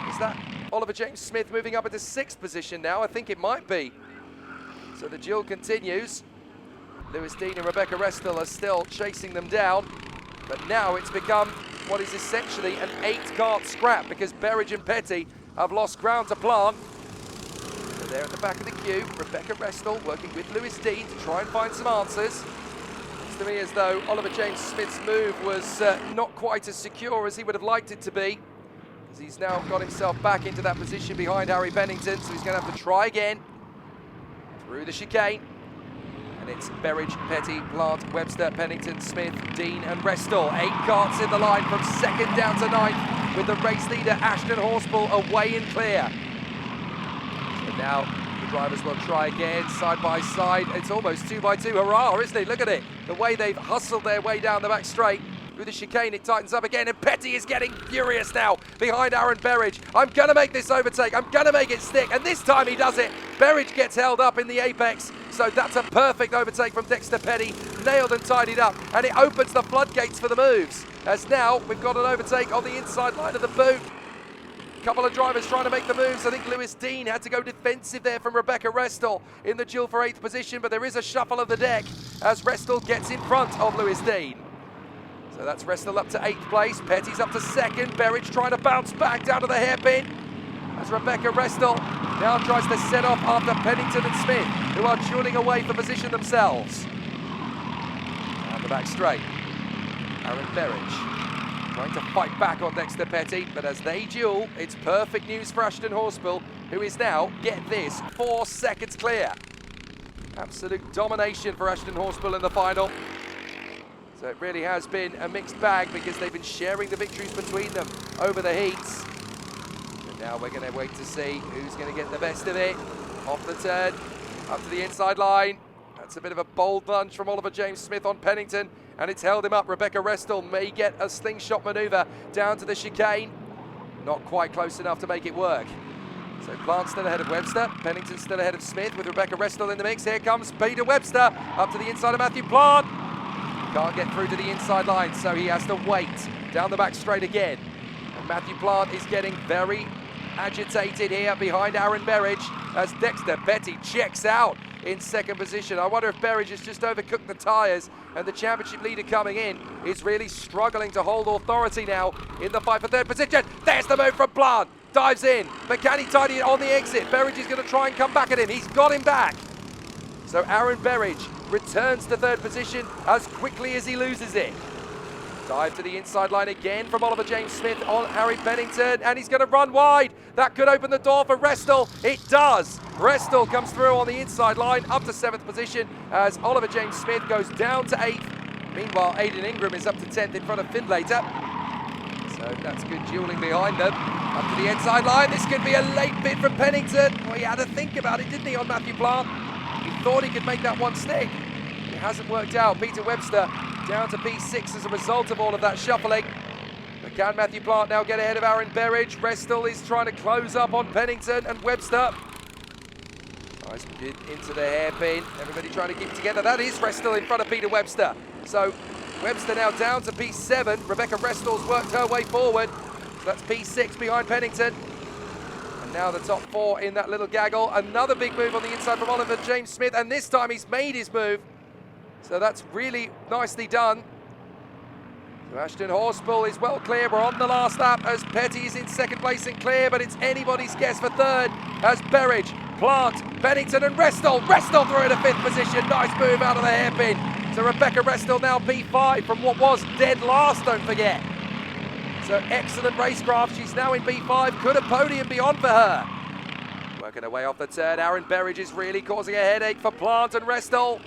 B: Is that Oliver James Smith moving up into 6th position now? I think it might be. So the duel continues. Lewis Dean and Rebecca Restall are still chasing them down, but now it's become what is essentially an 8-kart scrap because Berridge and Petty have lost ground to Plant. So they're at the back of the queue. Rebecca Restall working with Lewis Dean to try and find some answers. Looks to me as though Oliver James Smith's move was not quite as secure as he would have liked it to be, because he's now got himself back into that position behind Harry Bennington, so he's going to have to try again through the chicane. And it's Berridge, Petty, Plant, Webster, Pennington, Smith, Dean and Restall. 8 karts in the line from 2nd down to 9th, with the race leader Ashton Horspool away and clear. So now the drivers will try again, side by side. It's almost 2x2 hurrah, isn't it? Look at it, the way they've hustled their way down the back straight. Through the chicane, it tightens up again, and Petty is getting furious now behind Aaron Berridge. I'm going to make this overtake. I'm going to make it stick, and this time he does it. Berridge gets held up in the apex, so that's a perfect overtake from Dexter Petty, nailed and tidied up, and it opens the floodgates for the moves, as now we've got an overtake on the inside line of the boot. A couple of drivers trying to make the moves. I think Lewis Dean had to go defensive there from Rebecca Restall in the duel for 8th position, but there is a shuffle of the deck as Restall gets in front of Lewis Dean. So that's Restall up to 8th place, Petty's up to 2nd, Berridge trying to bounce back down to the hairpin as Rebecca Restall now tries to set off after Pennington and Smith, who are dueling away for position themselves. Down the back straight, Aaron Berridge trying to fight back on Dexter Petty, but as they duel, it's perfect news for Ashton Horspool, who is now, get this, 4 seconds clear. Absolute domination for Ashton Horspool in the final. So it really has been a mixed bag because they've been sharing the victories between them over the heats. And now we're going to wait to see who's going to get the best of it. Off the turn, up to the inside line. That's a bit of a bold lunge from Oliver James Smith on Pennington, and it's held him up. Rebecca Restall may get a slingshot manoeuvre down to the chicane. Not quite close enough to make it work. So Plant's still ahead of Webster, Pennington's still ahead of Smith with Rebecca Restall in the mix. Here comes Peter Webster up to the inside of Matthew Plant. Can't get through to the inside line, so he has to wait down the back straight again. And Matthew Plant is getting very agitated here behind Aaron Berridge as Dexter Petty checks out in 2nd position. I wonder if Berridge has just overcooked the tyres, and the championship leader coming in is really struggling to hold authority now in the fight for 3rd position. There's the move from Plant, dives in, but can he tidy it on the exit? Berridge is going to try and come back at him. He's got him back. So Aaron Berridge returns to 3rd position as quickly as he loses it. Dive to the inside line again from Oliver James Smith on Harry Bennington, and he's going to run wide. That could open the door for Restall. It does. Restall comes through on the inside line up to 7th position as Oliver James Smith goes down to 8th. Meanwhile, Aidan Ingram is up to 10th in front of Findlater. So that's good dueling behind them. Up to the inside line. This could be a late bid from Pennington. Well, he had to think about it, didn't he, on Matthew Plant? He thought he could make that one stick. It hasn't worked out. Peter Webster down to P6 as a result of all of that shuffling. But can Matthew Plant now get ahead of Aaron Berridge? Restall is trying to close up on Pennington, and Webster nice bid into the hairpin. Everybody trying to keep it together. That is Restall in front of Peter Webster. So Webster now down to P7. Rebecca Restall's worked her way forward. So that's P6 behind Pennington. And now the top 4 in that little gaggle. Another big move on the inside from Oliver James Smith, and this time he's made his move. So that's really nicely done. So Ashton Horspool is well clear. We're on the last lap as Petty is in 2nd place and clear, but it's anybody's guess for 3rd as Berridge, Plant, Pennington and Restall. Restall through to 5th position. Nice move out of the hairpin. So Rebecca Restall now P5 from what was dead last, don't forget. So excellent racecraft. She's now in P5. Could a podium be on for her? Working her way off the turn. Aaron Berridge is really causing a headache for Plant and Restall.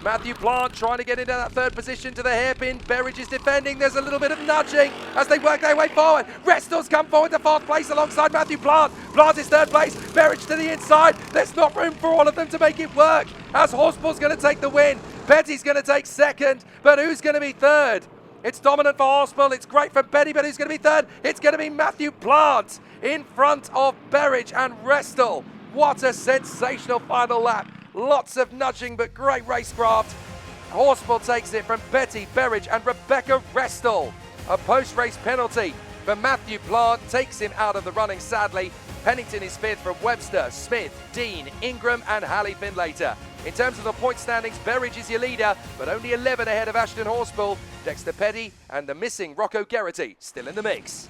B: Matthew Plant trying to get into that third position to the hairpin. Berridge is defending. There's a little bit of nudging as they work their way forward. Restal's come forward to fourth place alongside Matthew Plant. Plant is third place. Berridge to the inside. There's not room for all of them to make it work as Horspool's going to take the win. Petty's going to take second, but who's going to be third? It's dominant for Horspool. It's great for Petty, but who's going to be third? It's going to be Matthew Plant in front of Berridge and Restal. What a sensational final lap. Lots of nudging, but great racecraft. Horspool takes it from Betty, Berridge and Rebecca Restal. A post-race penalty for Matthew Plant takes him out of the running, sadly. Pennington is fifth from Webster, Smith, Dean, Ingram and Halley Finlater. In terms of the point standings, Berridge is your leader, but only 11 ahead of Ashton Horspool. Dexter Petty and the missing Rocco Geraghty still in the mix.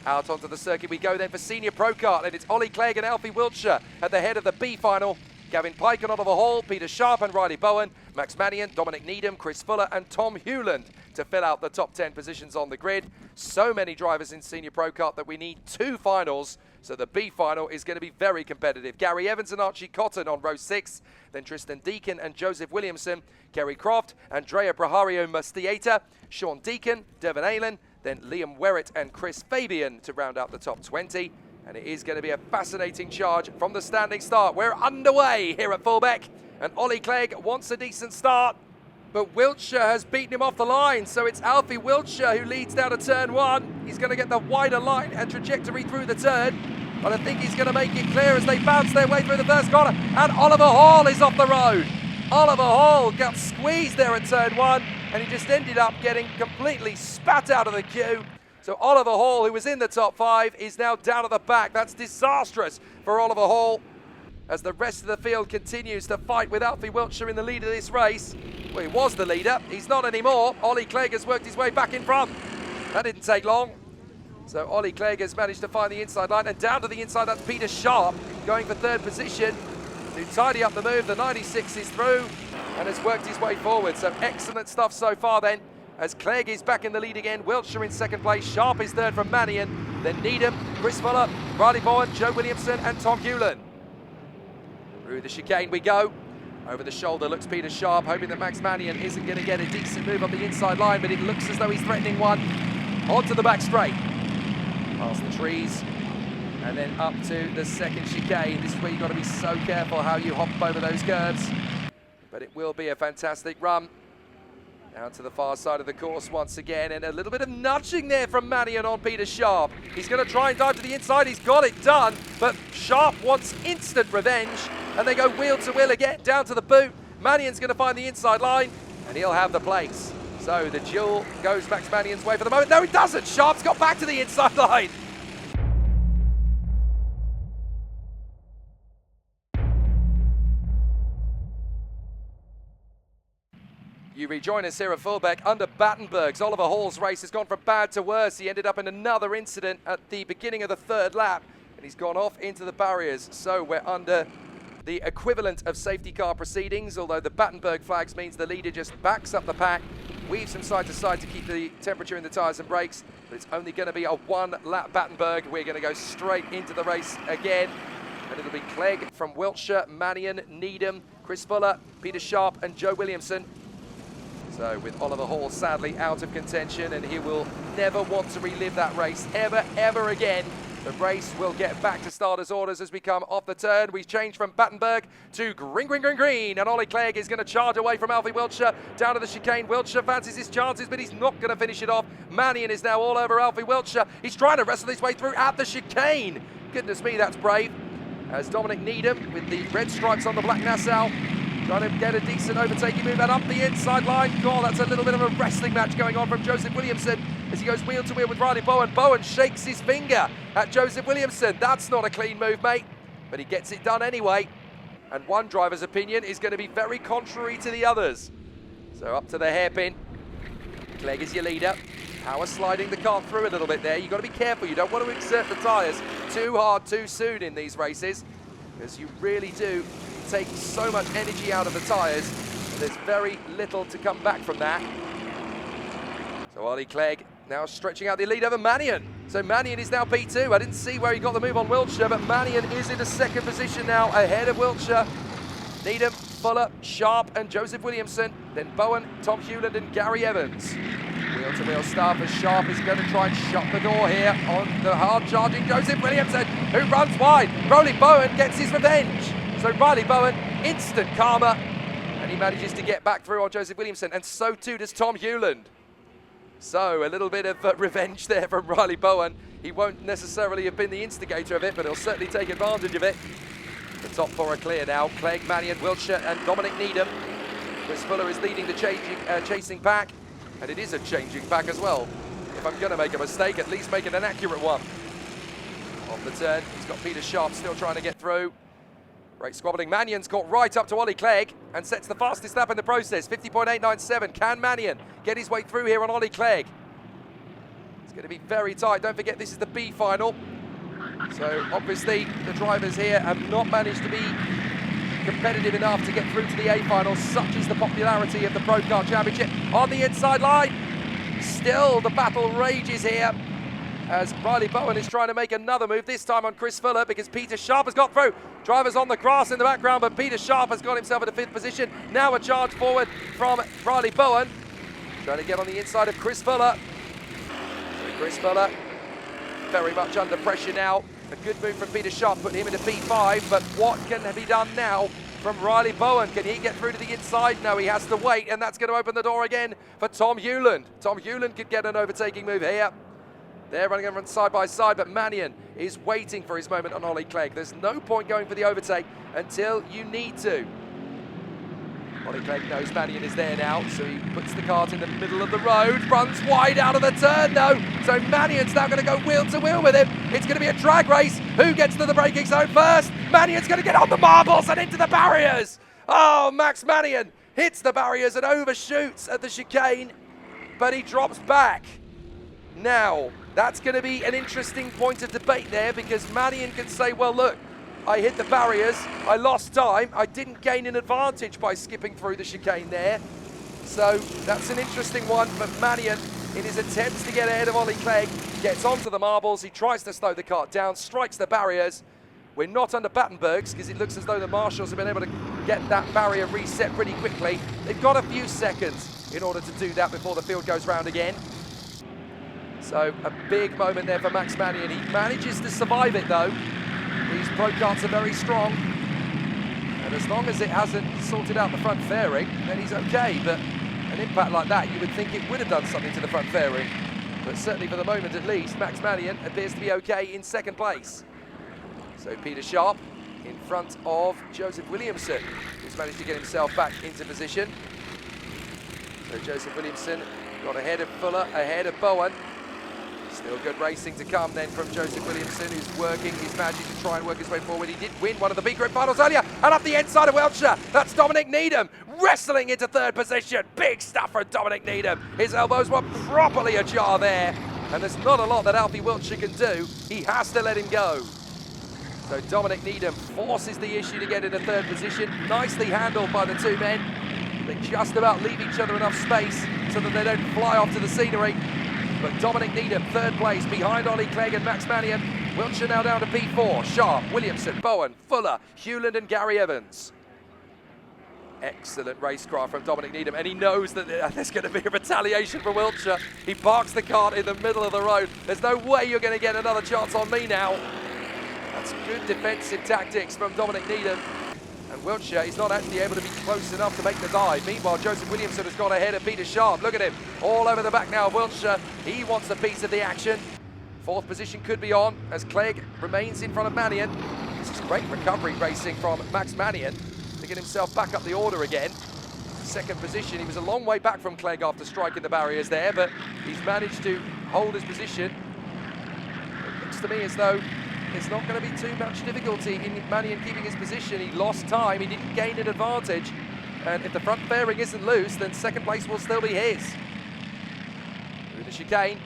B: Out onto the circuit we go then for Senior Pro Kart, and it's Ollie Clegg and Alfie Wiltshire at the head of the B final. Gavin Pike and Oliver Hall, Peter Sharp and Riley Bowen, Max Mannion, Dominic Needham, Chris Fuller and Tom Hewland to fill out the top 10 positions on the grid. So many drivers in Senior Pro Kart that we need 2 finals, so the B final is going to be very competitive. Gary Evans and Archie Cotton on row 6, then Tristan Deacon and Joseph Williamson, Kerry Croft, Andrea Brahario Mustieta, Sean Deacon, Devon Aylan, then Liam Werrett and Chris Fabian to round out the top 20. And it is going to be a fascinating charge from the standing start. We're underway here at Fulbeck, and Ollie Clegg wants a decent start, but Wiltshire has beaten him off the line, so it's Alfie Wiltshire who leads down to turn 1. He's going to get the wider line and trajectory through the turn, but I think he's going to make it clear as they bounce their way through the first corner, and Oliver Hall is off the road. Oliver Hall got squeezed there at turn 1, and he just ended up getting completely spat out of the queue. So Oliver Hall, who was in the top 5, is now down at the back. That's disastrous for Oliver Hall as the rest of the field continues to fight with Alfie Wiltshire in the lead of this race. Well, he was the leader. He's not anymore. Ollie Clegg has worked his way back in front. That didn't take long. So Ollie Clegg has managed to find the inside line, and down to the inside, that's Peter Sharp going for third position to tidy up the move. The 96 is through and has worked his way forward. So excellent stuff so far then, as Clegg is back in the lead again. Wiltshire in second place. Sharp is third from Mannion. Then Needham, Chris Fuller, Riley Bowen, Joe Williamson and Tom Hewland. Through the chicane we go. Over the shoulder looks Peter Sharp, hoping that Max Mannion isn't going to get a decent move on the inside line, but it looks as though he's threatening one. Onto the back straight. Past the trees. And then up to the second chicane. This is where you've got to be so careful how you hop over those curves. But it will be a fantastic run. Out to the far side of the course once again, and a little bit of nudging there from Mannion on Peter Sharp. He's going to try and dive to the inside. He's got it done, but Sharp wants instant revenge, and they go wheel to wheel again, down to the boot. Mannion's going to find the inside line, and he'll have the place. So the duel goes Max Mannion's way for the moment. No, it doesn't. Sharp's got back to the inside line. You rejoin us here at Fulbeck under Battenberg's. Oliver Hall's race has gone from bad to worse. He ended up in another incident at the beginning of the third lap, and he's gone off into the barriers. So we're under the equivalent of safety car proceedings, although the Battenberg flags means the leader just backs up the pack, weaves from side to side to keep the temperature in the tyres and brakes, but it's only going to be a 1-lap Battenberg. We're going to go straight into the race again, and it'll be Clegg from Wiltshire, Mannion, Needham, Chris Fuller, Peter Sharp and Joe Williamson. So with Oliver Hall sadly out of contention, and he will never want to relive that race ever again. The race will get back to starters' orders as we come off the turn. We change from Battenberg to green, and Ollie Clegg is going to charge away from Alfie Wiltshire down to the chicane. Wiltshire fancies his chances, but he's not going to finish it off. Mannion is now all over Alfie Wiltshire. He's trying to wrestle his way through at the chicane. Goodness me, that's brave. As Dominic Needham with the red stripes on the black Nassau, trying to get a decent overtaking move and up the inside line. God, that's a little bit of a wrestling match going on from Joseph Williamson as he goes wheel to wheel with Riley Bowen. Bowen shakes his finger at Joseph Williamson. That's not a clean move, mate, but he gets it done anyway. And one driver's opinion is going to be very contrary to the others. So up to the hairpin. Clegg is your leader. Power sliding the car through a little bit there. You've got to be careful. You don't want to exert the tyres too hard too soon in these races, because you really do take so much energy out of the tyres, and there's very little to come back from that. So Ollie Clegg now stretching out the lead over Mannion. So Mannion is now P2. I didn't see where he got the move on Wiltshire, but Mannion is in a second position now ahead of Wiltshire. Needham Fuller, Sharp and Joseph Williamson, then Bowen, Tom Hewland and Gary Evans. Wheel-to-wheel start as Sharp is going to try and shut the door here on the hard-charging Joseph Williamson, who runs wide. Riley Bowen gets his revenge. So Riley Bowen, instant karma, and he manages to get back through on Joseph Williamson, and so too does Tom Hewland. So a little bit of revenge there from Riley Bowen. He won't necessarily have been the instigator of it, but he'll certainly take advantage of it. The top four are clear now. Clegg, Mannion, Wiltshire and Dominic Needham. Chris Fuller is leading the chasing pack, and it is a changing pack as well. If I'm going to make a mistake, at least make it an accurate one. On the turn, he's got Peter Sharp still trying to get through. Great squabbling. Mannion's got right up to Ollie Clegg and sets the fastest lap in the process, 50.897. Can Mannion get his way through here on Ollie Clegg? It's going to be very tight. Don't forget, this is the B final. So obviously the drivers here have not managed to be competitive enough to get through to the A final. Such is the popularity of the Pro Kart Championship. On the inside line, still the battle rages here as Riley Bowen is trying to make another move, this time on Chris Fuller, because Peter Sharp has got through. Drivers on the grass in the background, but Peter Sharp has got himself in a 5th position. Now a charge forward from Riley Bowen, trying to get on the inside of Chris Fuller. So Chris Fuller very much under pressure now. A good move from Peter Sharp, put him into P5, but what can be done now from Riley Bowen? Can he get through to the inside? No, he has to wait, and that's going to open the door again for Tom Hewland. Tom Hewland could get an overtaking move here. They're running around side by side, but Mannion is waiting for his moment on Ollie Clegg. There's no point going for the overtake until you need to. Ollie Clegg knows Mannion is there now, so he puts the kart in the middle of the road, runs wide out of the turn though. So Mannion's now going to go wheel to wheel with him. It's going to be a drag race. Who gets to the braking zone first? Mannion's going to get on the marbles and into the barriers. Oh, Max Mannion hits the barriers and overshoots at the chicane, but he drops back. Now, that's going to be an interesting point of debate there, because Mannion can say, well, look, I hit the barriers, I lost time, I didn't gain an advantage by skipping through the chicane there. So that's an interesting one, but Mannion, in his attempts to get ahead of Ollie Clegg, gets onto the marbles, he tries to slow the kart down, strikes the barriers. We're not under Battenberg's, because it looks as though the marshals have been able to get that barrier reset pretty quickly. They've got a few seconds in order to do that before the field goes round again. So a big moment there for Max Mannion. He manages to survive it though. These Pro Karts are very strong. And as long as it hasn't sorted out the front fairing, then he's okay. But an impact like that, you would think it would have done something to the front fairing. But certainly for the moment at least, Max Mannion appears to be okay in 2nd place. So Peter Sharp in front of Joseph Williamson, who's managed to get himself back into position. So Joseph Williamson got ahead of Fuller, ahead of Bowen. Still good racing to come then from Joseph Williamson, who's working his magic to try and work his way forward. He did win one of the B Group finals earlier, and up the inside of Wiltshire, that's Dominic Needham, wrestling into 3rd position. Big stuff from Dominic Needham. His elbows were properly ajar there, and there's not a lot that Alfie Wiltshire can do. He has to let him go. So Dominic Needham forces the issue to get into 3rd position. Nicely handled by the two men. They just about leave each other enough space so that they don't fly off to the scenery. But Dominic Needham, 3rd place, behind Ollie Clegg and Max Mannion. Wiltshire now down to P4. Sharp, Williamson, Bowen, Fuller, Hewland and Gary Evans. Excellent racecraft from Dominic Needham, and he knows that there's going to be a retaliation for Wiltshire. He parks the kart in the middle of the road. There's no way you're going to get another chance on me now. That's good defensive tactics from Dominic Needham. And Wiltshire is not actually able to be close enough to make the dive. Meanwhile, Joseph Williamson has gone ahead of Peter Sharp. Look at him, all over the back now of Wiltshire. He wants a piece of the action. 4th position could be on as Clegg remains in front of Mannion. This is great recovery racing from Max Mannion to get himself back up the order again. 2nd position, he was a long way back from Clegg after striking the barriers there, but he's managed to hold his position. It looks to me as though there's not going to be too much difficulty in Mannion keeping his position. He lost time, he didn't gain an advantage. And if the front fairing isn't loose, then 2nd place will still be his. Through the chicane,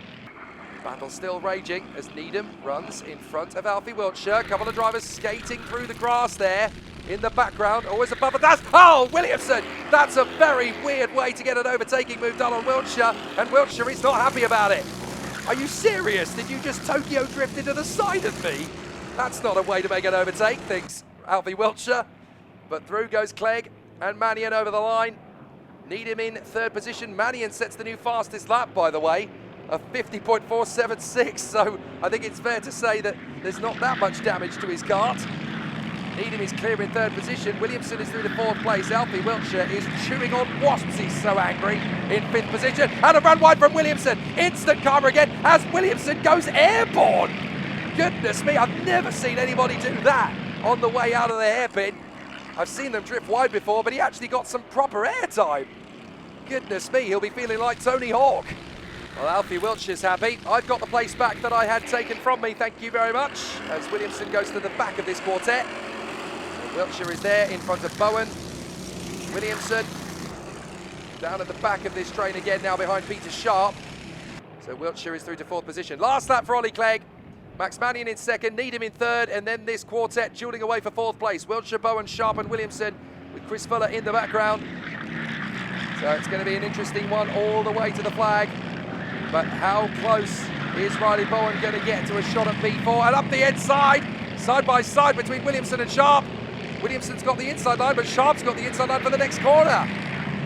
B: battle still raging as Needham runs in front of Alfie Wiltshire. A couple of drivers skating through the grass there in the background, always above the dash. Oh, Williamson! That's a very weird way to get an overtaking move done on Wiltshire, and Wiltshire is not happy about it. Are you serious? Did you just Tokyo drift into the side of me? That's not a way to make an overtake, thinks Alfie Wiltshire. But through goes Clegg and Mannion over the line. Needham in third position. Mannion sets the new fastest lap, by the way, of 50.476. So I think it's fair to say that there's not that much damage to his kart. Needham is clear in third position. Williamson is through to fourth place. Alfie Wiltshire is chewing on wasps. He's so angry in fifth position. And a run wide from Williamson. Instant karma again as Williamson goes airborne. Goodness me, I've never seen anybody do that on the way out of the hairpin. I've seen them drift wide before, but he actually got some proper air time. Goodness me, he'll be feeling like Tony Hawk. Well, Alfie Wiltshire's happy. I've got the place back that I had taken from me, thank you very much, as Williamson goes to the back of this quartet. Wiltshire is there in front of Bowen. Williamson down at the back of this train again, now behind Peter Sharp. So Wiltshire is through to fourth position. Last lap for Ollie Clegg. Max Mannion in second, Needham in third, and then this quartet dueling away for fourth place. Wiltshire, Bowen, Sharp and Williamson with Chris Fuller in the background. So it's going to be an interesting one all the way to the flag. But how close is Riley Bowen going to get to a shot at P4? And up the inside, side by side between Williamson and Sharp. Williamson's got the inside line, but Sharp's got the inside line for the next corner.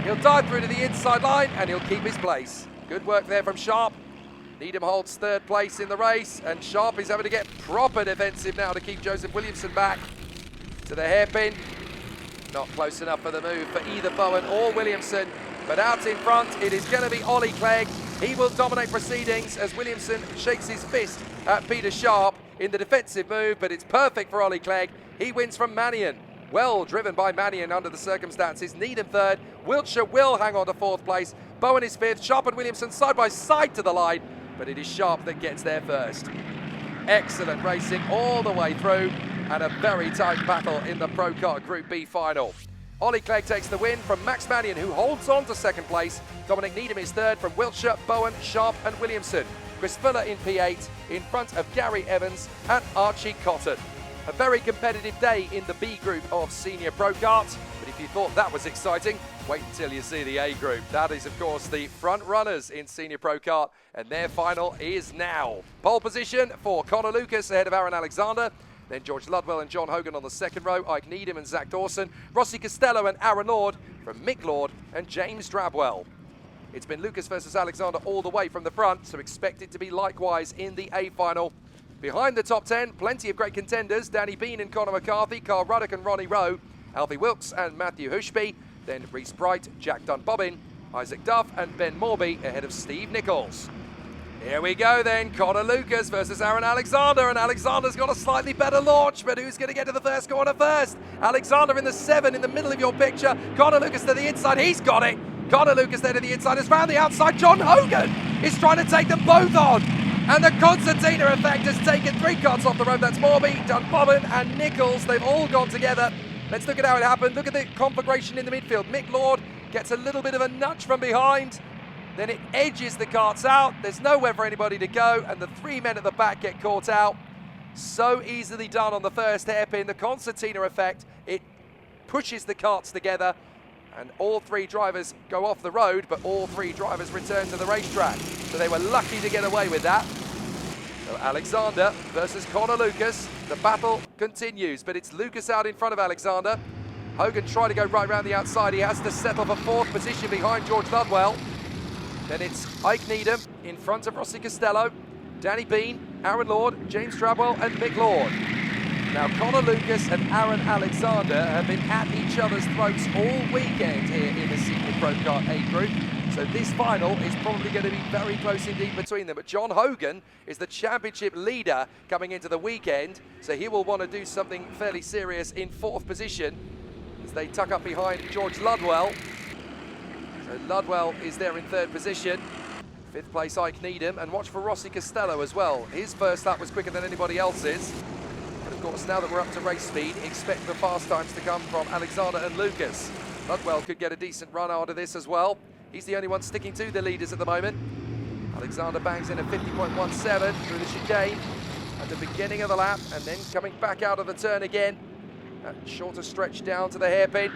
B: He'll dive through to the inside line and he'll keep his place. Good work there from Sharp. Needham holds third place in the race, and Sharp is having to get proper defensive now to keep Joseph Williamson back to the hairpin. Not close enough for the move for either Bowen or Williamson, but out in front it is going to be Ollie Clegg. He will dominate proceedings as Williamson shakes his fist at Peter Sharp in the defensive move, but it's perfect for Ollie Clegg. He wins from Mannion. Well driven by Mannion under the circumstances. Needham third. Wiltshire will hang on to fourth place. Bowen is fifth. Sharp and Williamson side by side to the line, but it is Sharp that gets there first. Excellent racing all the way through, and a very tight battle in the Pro Kart Group B final. Ollie Clegg takes the win from Max Mannion, who holds on to second place. Dominic Needham is third from Wiltshire, Bowen, Sharp and Williamson. Chris Fuller in P8 in front of Gary Evans and Archie Cotton. A very competitive day in the B group of Senior Pro Kart, but if you thought that was exciting, wait until you see the A group. That is, of course, the front runners in Senior Pro Kart, and their final is now. Pole position for Connor Lucas ahead of Aaron Alexander. Then George Ludwell and John Hogan on the second row, Ike Needham and Zach Dawson, Rossi Costello and Aaron Lord from Mick Lord and James Drabwell. It's been Lucas versus Alexander all the way from the front, so expect it to be likewise in the A final. Behind the top 10, plenty of great contenders, Danny Bean and Conor McCarthy, Carl Ruddock and Ronnie Rowe, Alfie Wilkes and Matthew Hushby, then Reese Bright, Jack Dunbobbin, Isaac Duff and Ben Morby ahead of Steve Nichols. Here we go then, Connor Lucas versus Aaron Alexander, and Alexander's got a slightly better launch, but who's going to get to the first corner first? Alexander in the 7 in the middle of your picture, Connor Lucas to the inside, he's got it! Connor Lucas there to the inside, has found the outside, John Hogan is trying to take them both on! And the Concertina effect has taken 3 carts off the road. That's Morby, Dunbobbin and Nichols. They've all gone together. Let's look at how it happened. Look at the conflagration in the midfield. Mick Lord gets a little bit of a nudge from behind. Then it edges the carts out. There's nowhere for anybody to go. And the 3 men at the back get caught out. So easily done on the first hairpin. The Concertina effect, it pushes the carts together. And all 3 drivers go off the road, but all 3 drivers return to the racetrack. So they were lucky to get away with that. So Alexander versus Connor Lucas. The battle continues, but it's Lucas out in front of Alexander. Hogan trying to go right round the outside. He has to settle for 4th position behind George Ludwell. Then it's Ike Needham in front of Rossi Costello, Danny Bean, Aaron Lord, James Drabwell and Mick Lord. Now, Connor Lucas and Aaron Alexander have been at each other's throats all weekend here in the Senior Pro Kart A group. So this final is probably going to be very close indeed between them. But John Hogan is the championship leader coming into the weekend. So he will want to do something fairly serious in 4th position as they tuck up behind George Ludwell. So Ludwell is there in 3rd position. 5th place Ike Needham, and watch for Rossi Costello as well. His first lap was quicker than anybody else's. But of course, now that we're up to race speed, expect the fast times to come from Alexander and Lucas. Ludwell could get a decent run out of this as well. He's the only one sticking to the leaders at the moment. Alexander bangs in a 50.17 through the chicane at the beginning of the lap, and then coming back out of the turn again. That shorter stretch down to the hairpin.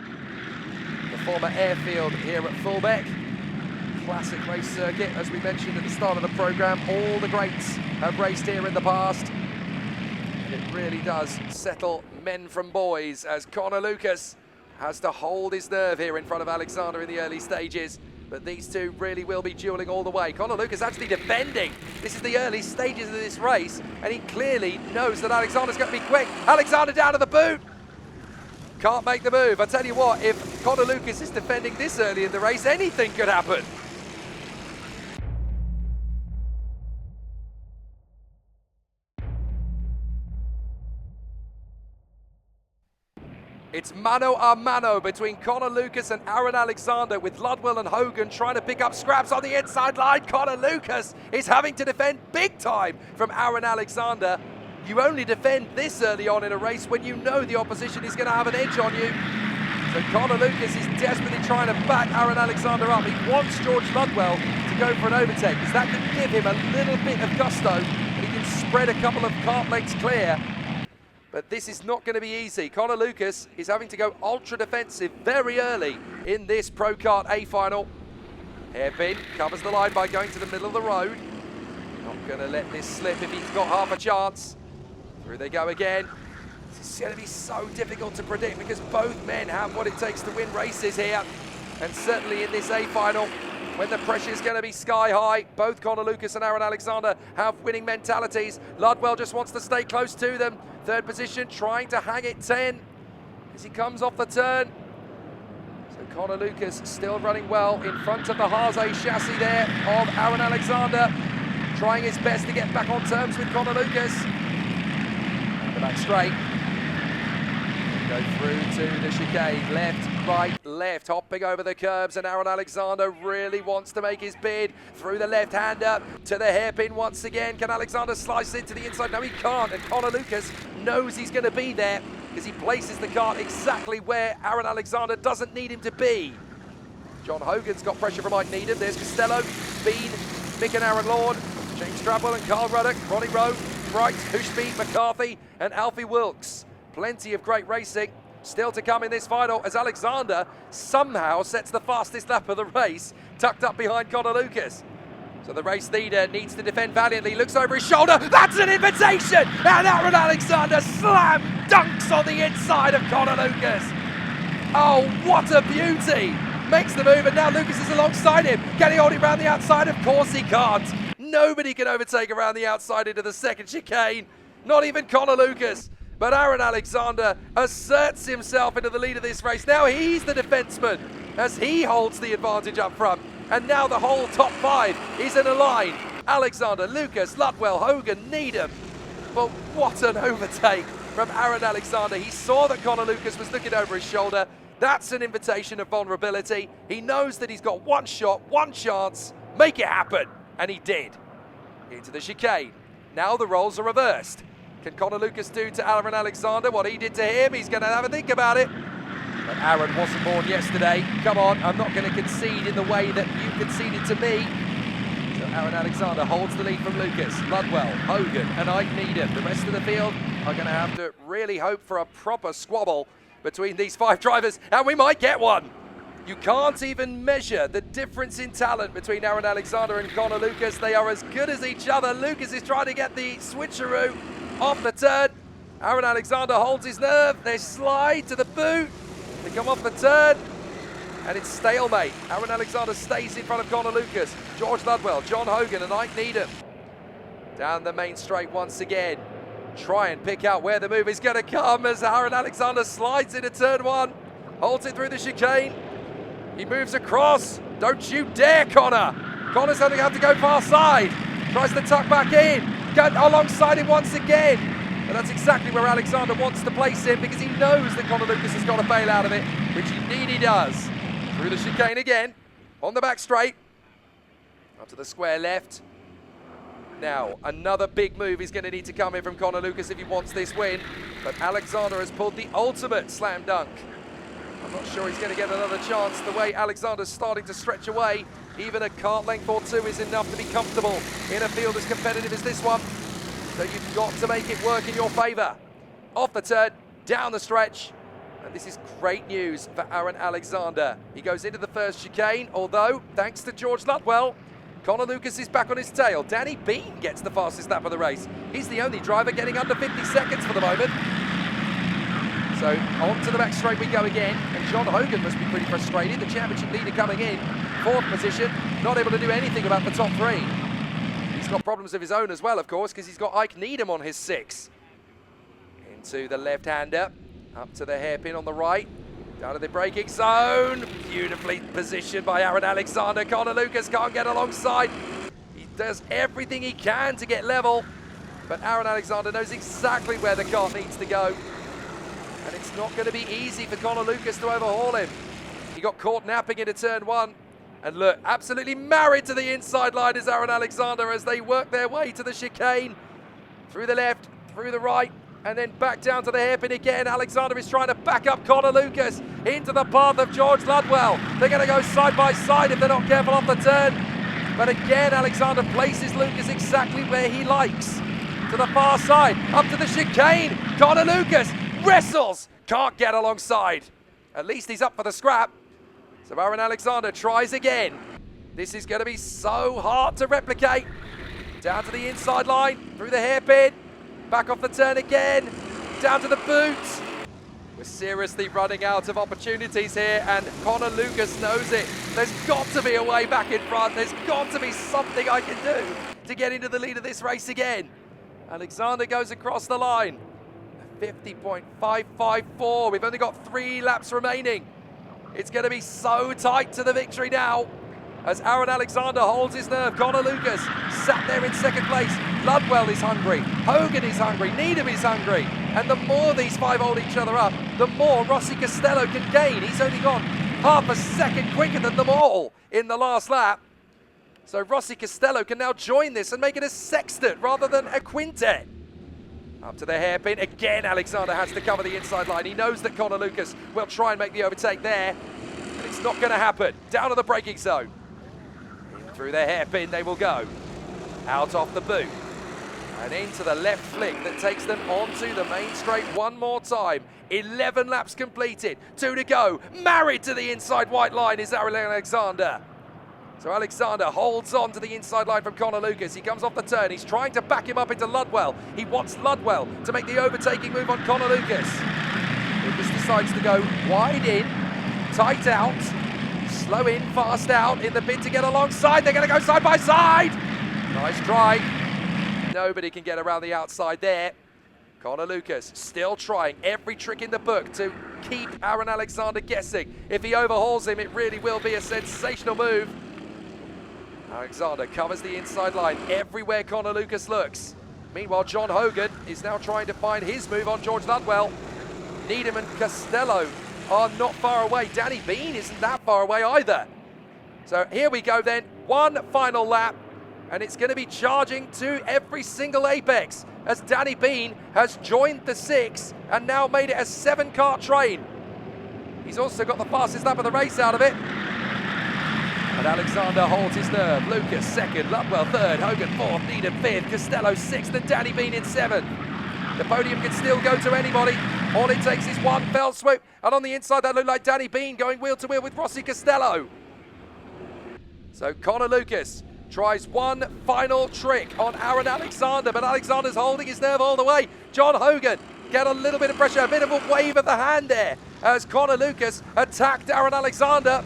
B: The former airfield here at Fulbeck. Classic race circuit, as we mentioned at the start of the programme. All the greats have raced here in the past. And it really does settle men from boys as Connor Lucas has to hold his nerve here in front of Alexander in the early stages. But these two really will be dueling all the way. Conor Lucas actually defending. This is the early stages of this race, and he clearly knows that Alexander's going to be quick. Alexander down to the boot. Can't make the move. I tell you what, if Conor Lucas is defending this early in the race, anything could happen. It's mano a mano between Conor Lucas and Aaron Alexander, with Ludwell and Hogan trying to pick up scraps on the inside line. Conor Lucas is having to defend big time from Aaron Alexander. You only defend this early on in a race when you know the opposition is going to have an edge on you. So Conor Lucas is desperately trying to back Aaron Alexander up. He wants George Ludwell to go for an overtake, because that can give him a little bit of gusto and he can spread a couple of kart lengths clear. But this is not going to be easy. Conor Lucas is having to go ultra defensive very early in this Pro Kart A final. Hairpin covers the line by going to the middle of the road. Not going to let this slip if he's got half a chance. Through they go again. This is going to be so difficult to predict, because both men have what it takes to win races here. And certainly in this A final, when the pressure is going to be sky high, both Conor Lucas and Aaron Alexander have winning mentalities. Ludwell just wants to stay close to them. Third position, trying to hang it 10 as he comes off the turn. So Conor Lucas still running well in front of the Haase chassis there of Aaron Alexander, trying his best to get back on terms with Conor Lucas. And the back straight. Go through to the chicane, left, right, left, hopping over the curbs, and Aaron Alexander really wants to make his bid through the left-hander to the hairpin once again. Can Alexander slice into the inside? No, he can't, and Conor Lucas knows he's going to be there, because he places the kart exactly where Aaron Alexander doesn't need him to be. John Hogan's got pressure from Mike Needham. There's Costello, Bean, Mick and Aaron Lord, James Travell and Carl Ruddock, Ronnie Rowe, Bright, Hushby, McCarthy and Alfie Wilkes. Plenty of great racing still to come in this final, as Alexander somehow sets the fastest lap of the race, tucked up behind Conor Lucas. So the race leader needs to defend valiantly, looks over his shoulder, that's an invitation! And Aaron Alexander slam dunks on the inside of Conor Lucas. Oh, what a beauty! Makes the move, and now Lucas is alongside him. Can he hold it around the outside? Of course he can't. Nobody can overtake around the outside into the second chicane, not even Conor Lucas. But Aaron Alexander asserts himself into the lead of this race. Now he's the defenseman as he holds the advantage up front. And now the whole top five is in a line. Alexander, Lucas, Ludwell, Hogan, Needham. But what an overtake from Aaron Alexander. He saw that Conor Lucas was looking over his shoulder. That's an invitation of vulnerability. He knows that he's got one shot, one chance. Make it happen. And he did. Into the chicane. Now the roles are reversed. Can Conor Lucas do to Aaron Alexander what he did to him? He's going to have a think about it. But Aaron wasn't born yesterday. Come on, I'm not going to concede in the way that you conceded to me. So Aaron Alexander holds the lead from Lucas, Ludwell, Hogan and Ike Needham. The rest of the field are going to have to really hope for a proper squabble between these five drivers, and we might get one. You can't even measure the difference in talent between Aaron Alexander and Conor Lucas. They are as good as each other. Lucas is trying to get the switcheroo off the turn. Aaron Alexander holds his nerve. They slide to the boot. They come off the turn. And it's stalemate. Aaron Alexander stays in front of Conor Lucas. George Ludwell, John Hogan and Ike Needham. Down the main straight once again. Try and pick out where the move is going to come as Aaron Alexander slides into turn one. Holds it through the chicane. He moves across. Don't you dare, Conor. Conor's going to have to go far side. Tries to tuck back in. Get alongside him once again. And that's exactly where Alexander wants to place him, because he knows that Conor Lucas has got to bail out of it, which indeed he does. Through the chicane again. On the back straight. Up to the square left. Now, another big move is going to need to come in from Conor Lucas if he wants this win. But Alexander has pulled the ultimate slam dunk. I'm not sure he's going to get another chance. The way Alexander's starting to stretch away, even a kart length or two is enough to be comfortable in a field as competitive as this one. So you've got to make it work in your favour. Off the turn, down the stretch. And this is great news for Aaron Alexander. He goes into the first chicane, although, thanks to George Ludwell, Conor Lucas is back on his tail. Danny Bean gets the fastest lap of the race. He's the only driver getting under 50 seconds for the moment. So on to the back straight we go again, and John Hogan must be pretty frustrated. The championship leader coming in, 4th position, not able to do anything about the top 3. He's got problems of his own as well, of course, because he's got Ike Needham on his 6. Into the left-hander, up to the hairpin on the right, down to the braking zone. Beautifully positioned by Aaron Alexander. Connor Lucas can't get alongside. He does everything he can to get level, but Aaron Alexander knows exactly where the car needs to go. And it's not going to be easy for Connor Lucas to overhaul him. He got caught napping into turn 1. And look, absolutely married to the inside line is Aaron Alexander as they work their way to the chicane. Through the left, through the right, and then back down to the hairpin again. Alexander is trying to back up Connor Lucas into the path of George Ludwell. They're going to go side by side if they're not careful off the turn. But again, Alexander places Lucas exactly where he likes. To the far side, up to the chicane. Connor Lucas wrestles, can't get alongside. At least he's up for the scrap. So Aaron Alexander tries again. This is going to be so hard to replicate. Down to the inside line, through the hairpin, back off the turn again, down to the boots. We're seriously running out of opportunities here, and Connor Lucas knows it. There's got to be a way back in front. There's got to be something I can do to get into the lead of this race again. Alexander goes across the line. 50.554. We've only got 3 laps remaining. It's going to be so tight to the victory now as Aaron Alexander holds his nerve. Connor Lucas sat there in 2nd place. Ludwell is hungry. Hogan is hungry. Needham is hungry. And the more these 5 hold each other up, the more Rossi Costello can gain. He's only gone half a second quicker than them all in the last lap. So Rossi Costello can now join this and make it a sextet rather than a quintet. Up to the hairpin. Again, Alexander has to cover the inside line. He knows that Connor Lucas will try and make the overtake there. And it's not going to happen. Down to the braking zone. In through the hairpin they will go. Out off the boot. And into the left flick that takes them onto the main straight one more time. 11 laps completed. 2 to go. Married to the inside white line is Aaron Alexander. So Alexander holds on to the inside line from Connor Lucas. He comes off the turn. He's trying to back him up into Ludwell. He wants Ludwell to make the overtaking move on Connor Lucas. Lucas decides to go wide in, tight out, slow in, fast out in the bid to get alongside. They're going to go side by side. Nice try. Nobody can get around the outside there. Connor Lucas still trying every trick in the book to keep Aaron Alexander guessing. If he overhauls him, it really will be a sensational move. Alexander covers the inside line everywhere Connor Lucas looks. Meanwhile, John Hogan is now trying to find his move on George Ludwell. Needham and Costello are not far away. Danny Bean isn't that far away either. So here we go then, one final lap, and it's going to be charging to every single apex as Danny Bean has joined the 6 and now made it a 7-car train. He's also got the fastest lap of the race out of it. And Alexander holds his nerve. Lucas 2nd, Ludwell 3rd, Hogan 4th, Needham 5th, Costello 6th, and Danny Bean in 7th. The podium can still go to anybody. All it takes is one fell swoop. And on the inside, that looked like Danny Bean going wheel to wheel with Rossi Costello. So Connor Lucas tries one final trick on Aaron Alexander, but Alexander's holding his nerve all the way. John Hogan get a little bit of pressure, a bit of a wave of the hand there as Connor Lucas attacked Aaron Alexander.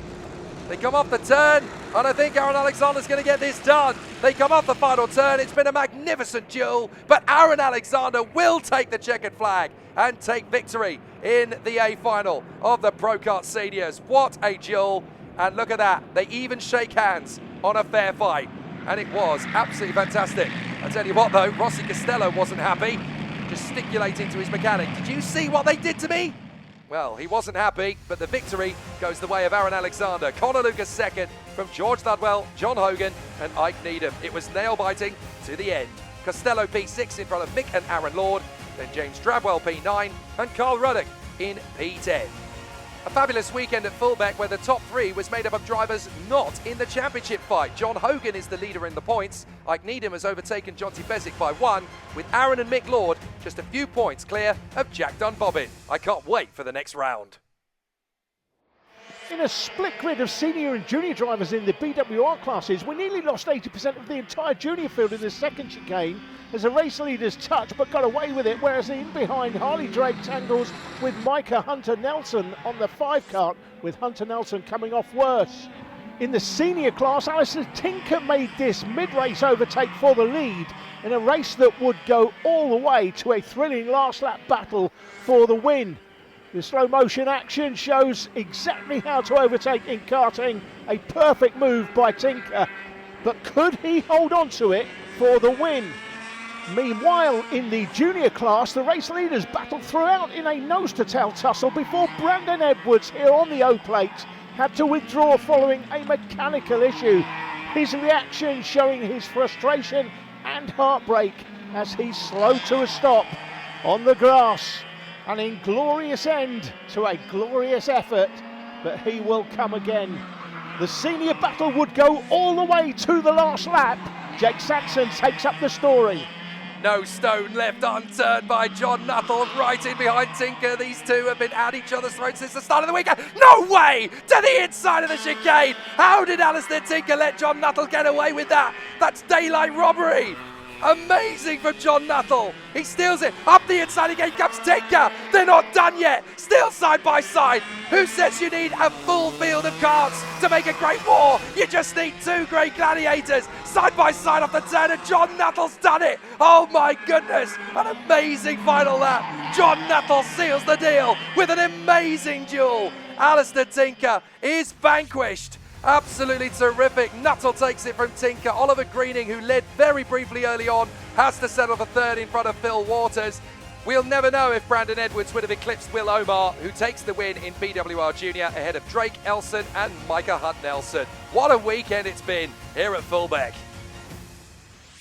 B: They come off the turn, and I think Aaron Alexander's going to get this done. They come off the final turn. It's been a magnificent duel, but Aaron Alexander will take the checkered flag and take victory in the A final of the Pro Kart Seniors. What a duel, and look at that. They even shake hands on a fair fight, and it was absolutely fantastic. I tell you what though, Rossi Costello wasn't happy, gesticulating to his mechanic. Did you see what they did to me? Well, he wasn't happy, but the victory goes the way of Aaron Alexander. Connor Lucas 2nd from George Ludwell, John Hogan and Ike Needham. It was nail-biting to the end. Costello P6 in front of Mick and Aaron Lord, then James Drabwell P9 and Carl Ruddock in P10. A fabulous weekend at Fulbeck where the top 3 was made up of drivers not in the championship fight. John Hogan is the leader in the points. Ike Needham has overtaken Jonty Bezic by 1, with Aaron and Mick Lord just a few points clear of Jack Dunbobbin. I can't wait for the next round.
A: In a split grid of senior and junior drivers in the BWR classes, we nearly lost 80% of the entire junior field in the second chicane as the race leaders touched but got away with it, whereas in behind Harley Drake tangles with Micah Hunter Nelson on the 5 kart, with Hunter Nelson coming off worse. In the senior class, Alistair Tinker made this mid-race overtake for the lead in a race that would go all the way to a thrilling last lap battle for the win. The slow motion action shows exactly how to overtake in karting, a perfect move by Tinker, but could he hold on to it for the win? Meanwhile, in the junior class, the race leaders battled throughout in a nose-to-tail tussle before Brandon Edwards here on the O-plate had to withdraw following a mechanical issue. His reaction showing his frustration and heartbreak as he's slow to a stop on the grass. An inglorious end to a glorious effort, but he will come again. The senior battle would go all the way to the last lap. Jake Saxon takes up the story.
B: No stone left unturned by John Nuttall, right in behind Tinker. These two have been at each other's throats since the start of the weekend. No way! To the inside of the chicane! How did Alistair Tinker let John Nuttall get away with that? That's daylight robbery! Amazing from John Nuttall. He steals it. Up the inside again comes Tinker. They're not done yet. Still side by side. Who says you need a full field of karts to make a great war? You just need 2 great gladiators. Side by side off the turn, and John Nuttall's done it. Oh my goodness. An amazing final lap. John Nuttall seals the deal with an amazing duel. Alistair Tinker is vanquished. Absolutely terrific. Nuttall takes it from Tinker. Oliver Greening, who led very briefly early on, has to settle for 3rd in front of Phil Waters. We'll never know if Brandon Edwards would have eclipsed Will Omar, who takes the win in BWR Junior ahead of Drake Elson and Micah Hunt Nelson. What a weekend it's been here at Fulbeck.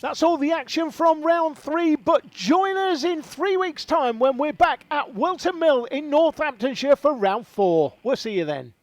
A: That's all the action from round 3, but join us in 3 weeks' time when we're back at Wilton Mill in Northamptonshire for round 4. We'll see you then.